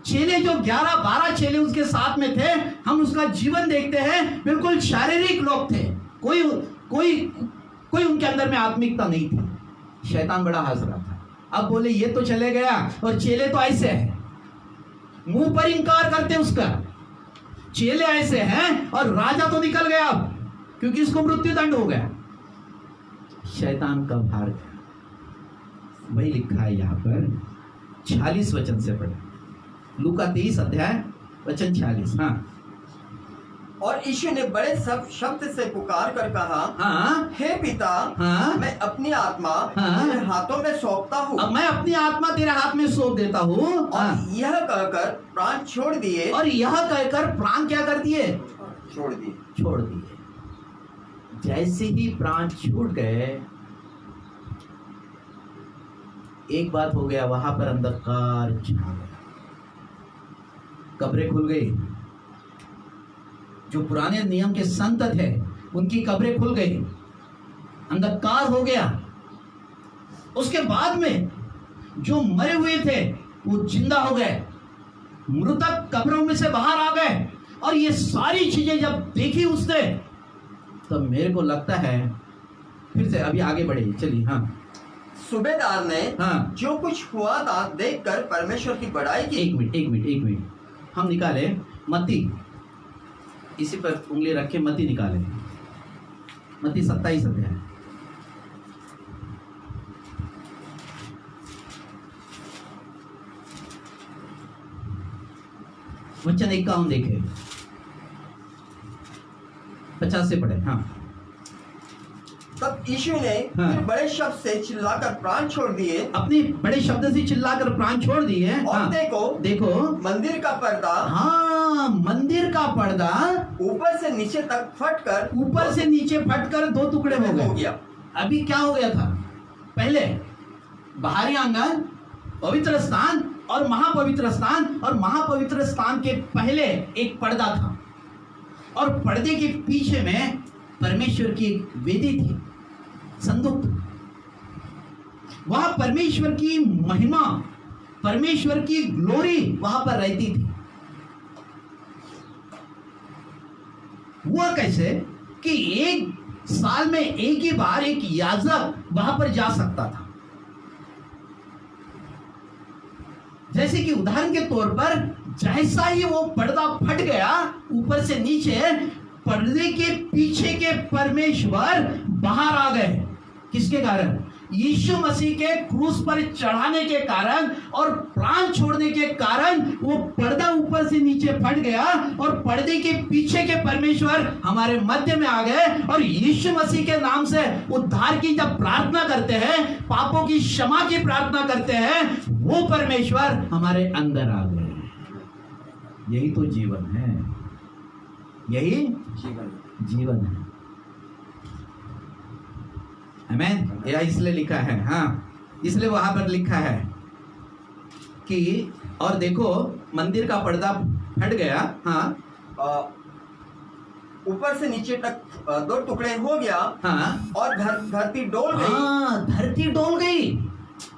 चेले जो 11-12 चेले उसके साथ में थे, हम उसका जीवन देखते हैं, बिल्कुल शारीरिक लोग थे, कोई कोई कोई उनके अंदर में आत्मिकता नहीं थी। शैतान बड़ा हंस रहा था। अब बोले ये तो चले गया, और चेले तो ऐसे हैं, मुंह पर इंकार करते उसका। चेले ऐसे हैं और राजा तो निकल गया अब, क्योंकि इसको मृत्यु दंड हो गया। शैतान कब हार गया? वही लिखा है यहाँ पर 46 वचन से पढ़े, लूका 23 अध्याय वचन 46। हाँ। और यीशु ने बड़े शब्द से पुकार कर कहा, हाँ, हे पिता, हाँ, मैं अपनी आत्मा हाँ, तेरे हाथों में सौंपता हूँ। अब मैं अपनी आत्मा तेरे हाथ में सौंप देता हूँ। और यह कहकर प्राण छोड़ दिए। और यह कहकर प्राण क्या कर दिए? छोड़ दिए। छोड़ दिए। जैसे ही प्राण छूट गए, एक बात हो गया, वहां पर अंधकार छा गया, कब्रें खुल गई। जो पुराने नियम के संत थे उनकी कब्रें खुल गई, अंधकार हो गया। उसके बाद में जो मरे हुए थे वो जिंदा हो गए, मृतक कब्रों में से बाहर आ गए। और ये सारी चीजें जब देखी उसने, तो मेरे को लगता है, फिर से अभी आगे बढ़े, चलिए। हाँ। सूबेदार ने हाँ, जो कुछ हुआ था देखकर परमेश्वर की बड़ाई की। एक मिनट हम निकाले मत्ती, इसी पर उंगली रख के मत्ती निकाले, मत्ती 27 अध्याय। वचन 51 देखे, 50 से पढ़े। हाँ। तब यीशु ने हाँ, फिर बड़े शब्द से चिल्लाकर प्राण छोड़ दिए। अपने बड़े शब्द से चिल्लाकर प्राण छोड़ दिए। और हाँ, देखो मंदिर का पर्दा, हाँ, मंदिर का पर्दा ऊपर से नीचे तक फटकर 2 टुकड़े हो गया। अभी क्या हो गया था? पहले बाहरी आंगन, पवित्र स्थान और महापवित्र स्थान, और महापवित्र स्थान के पहले एक पर्दा था, और पर्दे के पीछे में परमेश्वर की एक वेदी थी, संदूक। वहां परमेश्वर की महिमा, परमेश्वर की ग्लोरी वहां पर रहती थी। हुआ कैसे कि एक साल में एक ही बार एक याजक वहां पर जा सकता था। जैसे कि उदाहरण के तौर पर, जैसा ही वो पर्दा फट गया ऊपर से नीचे, पर्दे के पीछे के परमेश्वर बाहर आ गए। किसके कारण? यीशु मसीह के क्रूस पर चढ़ाने के कारण और प्राण छोड़ने के कारण वो पर्दा ऊपर से नीचे फट गया और पर्दे के पीछे के परमेश्वर हमारे मध्य में आ गए। और यीशु मसीह के नाम से उद्धार की जब प्रार्थना करते हैं, पापों की क्षमा की प्रार्थना करते हैं, वो परमेश्वर हमारे अंदर आ गए। यही तो जीवन है, यही जीवन है। आमीन। या इसलिए लिखा है, हाँ, इसलिए वहां पर लिखा है कि और देखो मंदिर का पर्दा फट गया, हाँ, ऊपर से नीचे तक 2 टुकड़े हो गया, हाँ, और धरती डोल गई, हाँ, धरती डोल गई,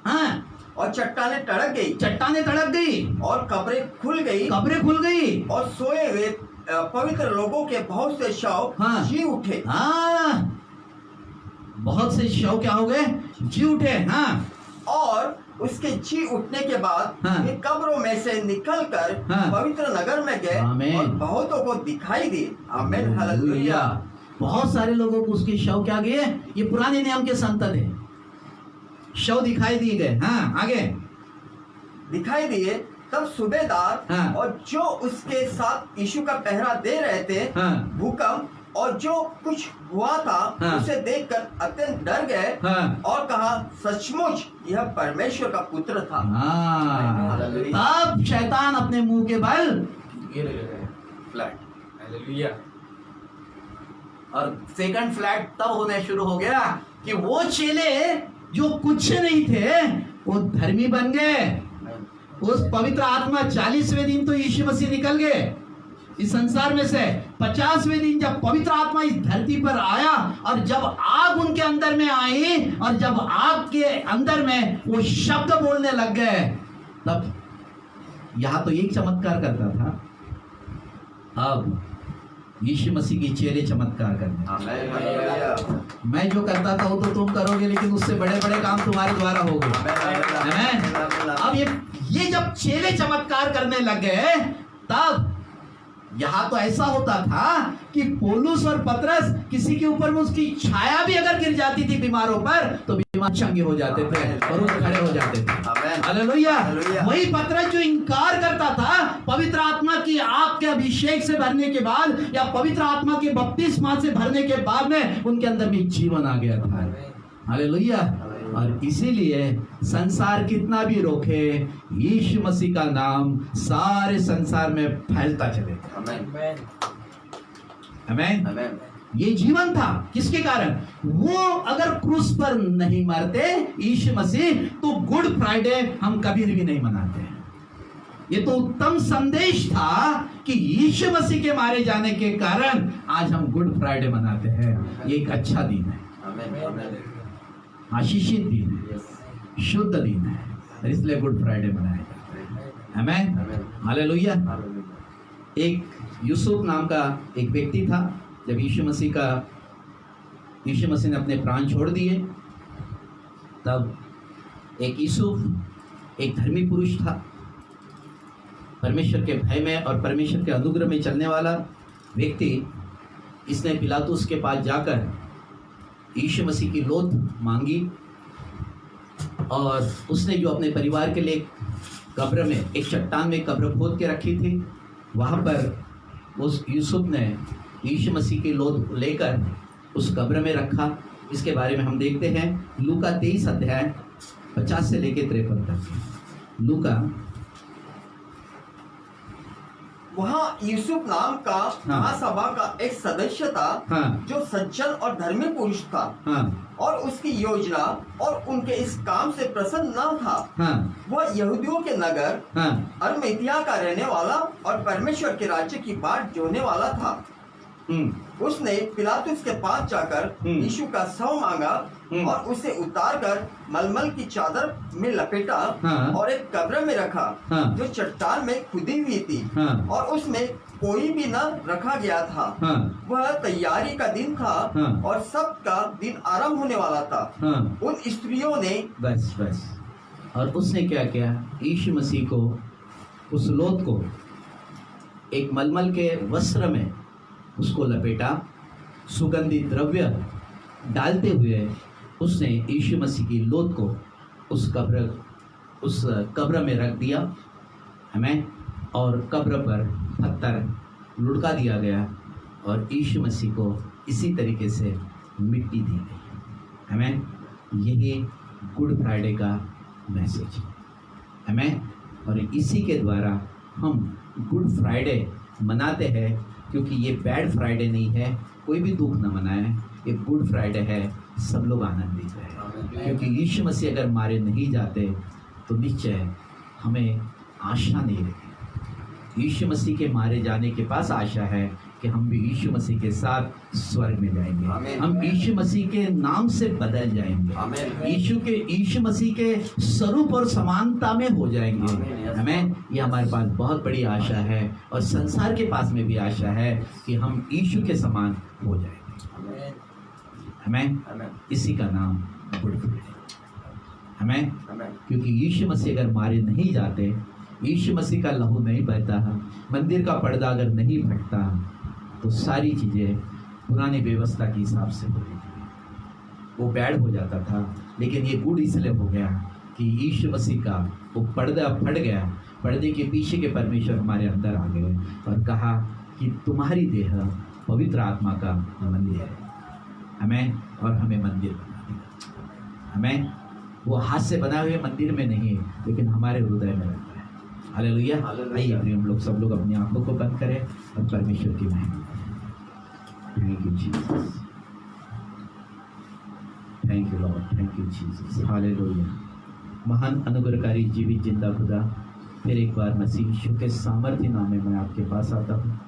हाँ, और चट्टानें तड़क गई, चट्टानें तड़क गई, और कब्रें खुल गई, कब्रें खुल गई, और सोए हुए पवित्र लोगों के बहुत से शव हाँ, जी उठे। हाँ, बहुत से शव क्या हो गए? जी उठे, हाँ, और उसके जी उठने के बाद हाँ, वे कब्रों में से निकलकर हाँ, पवित्र नगर में गए और बहुतों को दिखाई दी। आमीन, हालेलुया। बहुत सारे लोगों को उसके शव क्या गए? ये पुराने नियम के संत थे, शव दिखाई दिए गए, हाँ, आगे दिखाई दिए। तब सूबेदार हाँ, और जो उसके साथ यीशु का पहरा दे रहे थे, हाँ, भूकंप और जो कुछ हुआ था, हाँ, उसे देखकर अत्यंत डर गए, हाँ, और कहा सचमुच यह परमेश्वर का पुत्र था। हाँ, तब शैतान अपने मुंह के बल गिर गए, फ्लैट। हालेलुया। और सेकंड फ्लैट तब होने शुरू हो गया कि वो चेले जो कुछ नहीं थे वो धर्मी बन गए। उस पवित्र आत्मा 40वें दिन तो यीशु मसीह निकल गए इस संसार में से। 50वें दिन जब पवित्र आत्मा इस धरती पर आया और जब आग उनके अंदर में आई और जब आग के अंदर में वो शब्द बोलने लग गए, तब यहां तो एक चमत्कार करता था, अब यीशु मसीह की चेले चमत्कार करते। मैं जो करता था वो तो तुम करोगे, लेकिन उससे बड़े बड़े काम तुम्हारे द्वारा होंगे। अब ये जब चेले चमत्कार करने लग गए, तब यहाँ तो ऐसा होता था कि पौलुस और पतरस किसी के ऊपर में उसकी छाया भी अगर गिर जाती थी बीमारों पर तो बीमार चंगे हो जाते थे और उठ खड़े हो जाते थे। हालेलुया। वही पतरस जो इनकार करता था पवित्र आत्मा की आग के अभिषेक से भरने के बाद या पवित्र आत्मा के बपतिस्मा से भरने के बाद में उनके अंदर में जीवन आ गया था। हालेलुया। और इसीलिए संसार कितना भी रोके, यीशु मसीह का नाम सारे संसार में फैलता चलेगा। आमीन। ये जीवन था किसके कारण? वो अगर क्रूस पर नहीं मरते यीशु मसीह तो गुड फ्राइडे हम कभी भी नहीं मनाते। ये तो उत्तम संदेश था कि यीशु मसीह के मारे जाने के कारण आज हम गुड फ्राइडे मनाते हैं। ये एक अच्छा दिन है, आशीषित दिन है, शुद्ध दिन है, और इसलिए गुड फ्राइडे मनाया जाता है। आमीन, हालेलुया। एक यूसुफ नाम का एक व्यक्ति था। जब यीशु मसीह ने अपने प्राण छोड़ दिए, तब एक यूसुफ एक धर्मी पुरुष था, परमेश्वर के भय में और परमेश्वर के अनुग्रह में चलने वाला व्यक्ति। इसने पिलातुस के पास जाकर यीशु मसीह की लोथ मांगी और उसने जो अपने परिवार के लिए कब्र में एक चट्टान में कब्र खोद के रखी थी, वहाँ पर उस यूसुफ ने यीशु मसीह की लोथ लेकर उस कब्र में रखा। इसके बारे में हम देखते हैं लूका 23 अध्याय 50 से लेकर 53 तक। लूका, वहाँ यूसुफ नाम का महासभा का एक सदस्य था, हाँ, जो सज्जन और धर्मी पुरुष था, हाँ, और उसकी योजना और उनके इस काम से प्रसन्न न था। हाँ, वह यहूदियों के नगर, हाँ, अरमेतिया का रहने वाला और परमेश्वर के राज्य की बाट जोहने वाला था। उसने पिलातुस के पास जाकर यीशु का शव मांगा और उसे उतारकर मलमल की चादर में लपेटा, हाँ, और एक कब्र में रखा, हाँ, जो चट्टान में खुदी हुई थी, हाँ, और उसमें कोई भी न रखा गया था। हाँ, वह तैयारी का दिन था, हाँ, और सबका दिन आरंभ होने वाला था। हाँ, उन स्त्रियों ने बस और उसने क्या किया? यीशु मसीह को, उस लोथ को एक मलमल के वस्त्र में उसको लपेटा, सुगंधित द्रव्य डालते हुए उसने यीशु मसीह की लोथ को उस कब्र में रख दिया, हमें, और कब्र पर पत्थर लुढ़का दिया गया और यीशु मसीह को इसी तरीके से मिट्टी दी गई, हमें। यही गुड फ्राइडे का मैसेज है, हमें। और इसी के द्वारा हम गुड फ्राइडे मनाते हैं, क्योंकि ये बैड फ्राइडे नहीं है, कोई भी दुख न मनाए, ये गुड फ्राइडे है, सब लोग आनंदित रहे, क्योंकि यीशु मसीह अगर मारे नहीं जाते तो निश्चय हमें आशा नहीं रही। यीशु मसीह के मारे जाने के पास आशा है कि हम भी यीशु मसीह के साथ स्वर्ग में जाएंगे, हम यीशु मसीह के नाम से बदल जाएंगे, यीशु मसीह के स्वरूप और समानता में हो जाएंगे, हमें। ये हमारे पास बहुत बड़ी आशा है और संसार के पास में भी आशा है कि हम यीशु के समान हो जाएंगे, हमें। इसी का नाम गुड फ्राइडे, हमें। क्योंकि यीशु मसीह अगर मारे नहीं जाते, यीशु मसीह का लहू नहीं बहता, मंदिर का पर्दा अगर नहीं फटता, तो सारी चीज़ें पुरानी व्यवस्था के हिसाब से होती थी, वो बैड हो जाता था। लेकिन ये गुड इसलिए हो गया कि यीशु मसीह का वो पर्दा फट गया, पर्दे के पीछे के परमेश्वर हमारे अंदर आ गए और कहा कि तुम्हारी देह पवित्र आत्मा का मंदिर है, हमें, और हमें मंदिर बना दिया, हमें। वो हाथ से बनाए हुए मंदिर में नहीं, लेकिन हमारे हृदय में रहता है। हालेलुया। आइए प्रिय, हम लोग सब लोग अपनी आंखों को बंद करें और परमेश्वर की महिमा करें। Thank you Jesus, thank you Lord, thank you Jesus, hallelujah. महान अनुग्रहकारी जीवित जिंदा खुदा, फिर एक बार मसीह यीशु के सामर्थ्य नाम में मैं आपके पास आता हूँ।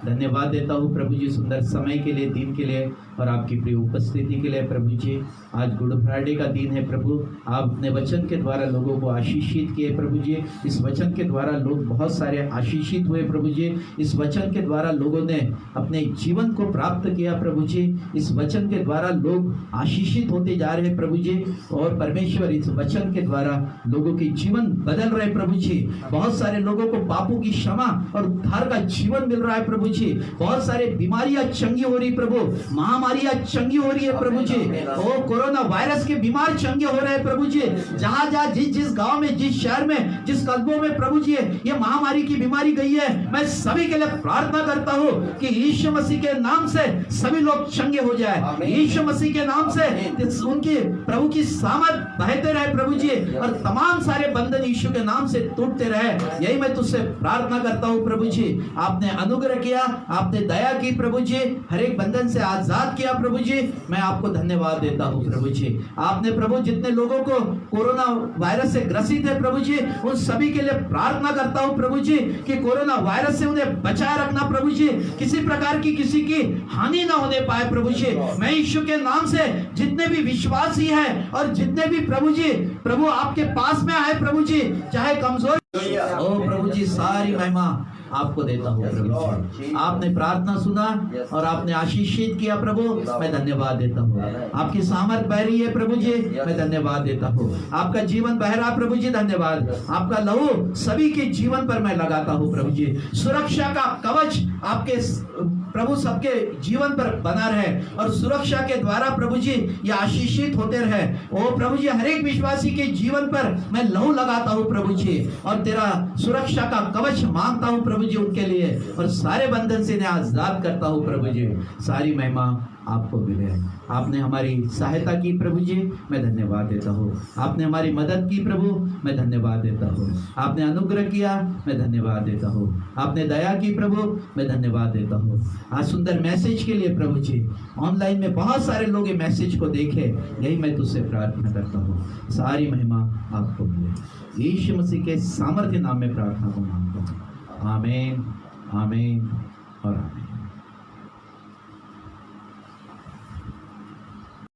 धन्यवाद देता हूँ प्रभु जी, सुंदर समय के लिए, दिन के लिए और आपकी प्रिय उपस्थिति के लिए प्रभु जी। आज गुड फ्राइडे का दिन है प्रभु, आपने वचन के द्वारा लोगों को आशीषित किए प्रभु जी। इस वचन के द्वारा लोग बहुत सारे आशीषित हुए प्रभु जी। इस वचन के द्वारा लोगों ने अपने जीवन को प्राप्त किया प्रभु जी। इस वचन के द्वारा लोग आशीषित होते जा रहे प्रभु जी, और परमेश्वर इस वचन के द्वारा लोगों के जीवन बदल रहे प्रभु जी। बहुत सारे लोगों को पापों की क्षमा और उद्धार का जीवन मिल रहा है प्रभु जी। बहुत सारे बीमारियां चंगी हो रही प्रभु, महामारियां चंगी हो रही है प्रभु जी। ओ कोरोना वायरस के बीमार चंगे हो रहे हैं प्रभु जी। जहां जहां जिस गांव में, जिस शहर में, जिस कस्बों में प्रभु जी ये महामारी की बीमारी गई है, मैं सभी के लिए प्रार्थना करता हूं कि यीशु मसीह के नाम से सभी लोग चंगे हो जाए। यीशु मसीह के नाम से उनकी प्रभु की सामर्थ बहते रहे प्रभु जी, और तमाम सारे बंधन यीशु के नाम से टूटते रहे। यही मैं तुझसे प्रार्थना करता हूं प्रभु जी। आपने अनुग्रह किया, आपने दया की प्रभु जी, हर एक बंधन से आजाद किया प्रभु जी। मैं आपको धन्यवाद देता हूं प्रभु जी। आपने प्रभु जितने लोगों को कोरोना वायरस से ग्रसित है प्रभु जी, उन सभी के लिए प्रार्थना करता हूं प्रभु जी कि कोरोना वायरस से उन्हें बचाए रखना प्रभु जी। किसी प्रकार की किसी की हानि ना होने पाए प्रभु जी। मैं यीशु के नाम से जितने भी विश्वासी हैं और जितने भी प्रभु जी प्रभु आपके पास में आए प्रभु जी, चाहे कमजोर, ओ प्रभु जी सारी महिमा आपको देता हूँ प्रभु जी। आपने प्रार्थना सुना और आपने आशीषित किया प्रभु, मैं धन्यवाद देता हूँ। आपकी सामर्थ बह रही है प्रभु जी, मैं धन्यवाद देता हूँ। आपका जीवन बह रहा प्रभु जी, धन्यवाद। आपका लहू सभी के जीवन पर मैं लगाता हूँ प्रभु जी। सुरक्षा का कवच आपके प्रभु सबके जीवन पर बना रहे, और सुरक्षा के द्वारा प्रभु जी ये आशीषित होते रहे। ओ प्रभु जी, हर एक विश्वासी के जीवन पर मैं लहू लगाता हूँ प्रभु जी, और तेरा सुरक्षा का कवच मांगता हूँ प्रभु जी उनके लिए, और सारे बंधन से इन्हें आजाद करता हूँ प्रभु जी। सारी महिमा आपको मिले। आपने हमारी सहायता की प्रभु जी, मैं धन्यवाद देता हूँ। आपने हमारी मदद की प्रभु, मैं धन्यवाद देता हूँ। आपने अनुग्रह किया, मैं धन्यवाद देता हूँ। आपने दया की प्रभु, मैं धन्यवाद देता हूँ। आज सुंदर मैसेज के लिए प्रभु जी, ऑनलाइन में बहुत सारे लोग ये मैसेज को देखे, यही मैं तुझसे प्रार्थना करता हूँ। सारी महिमा आपको मिले। यीशु मसीह के सामर्थ्य नाम में प्रार्थना को मांगता हूँ। आमीन, आमीन और आमीन।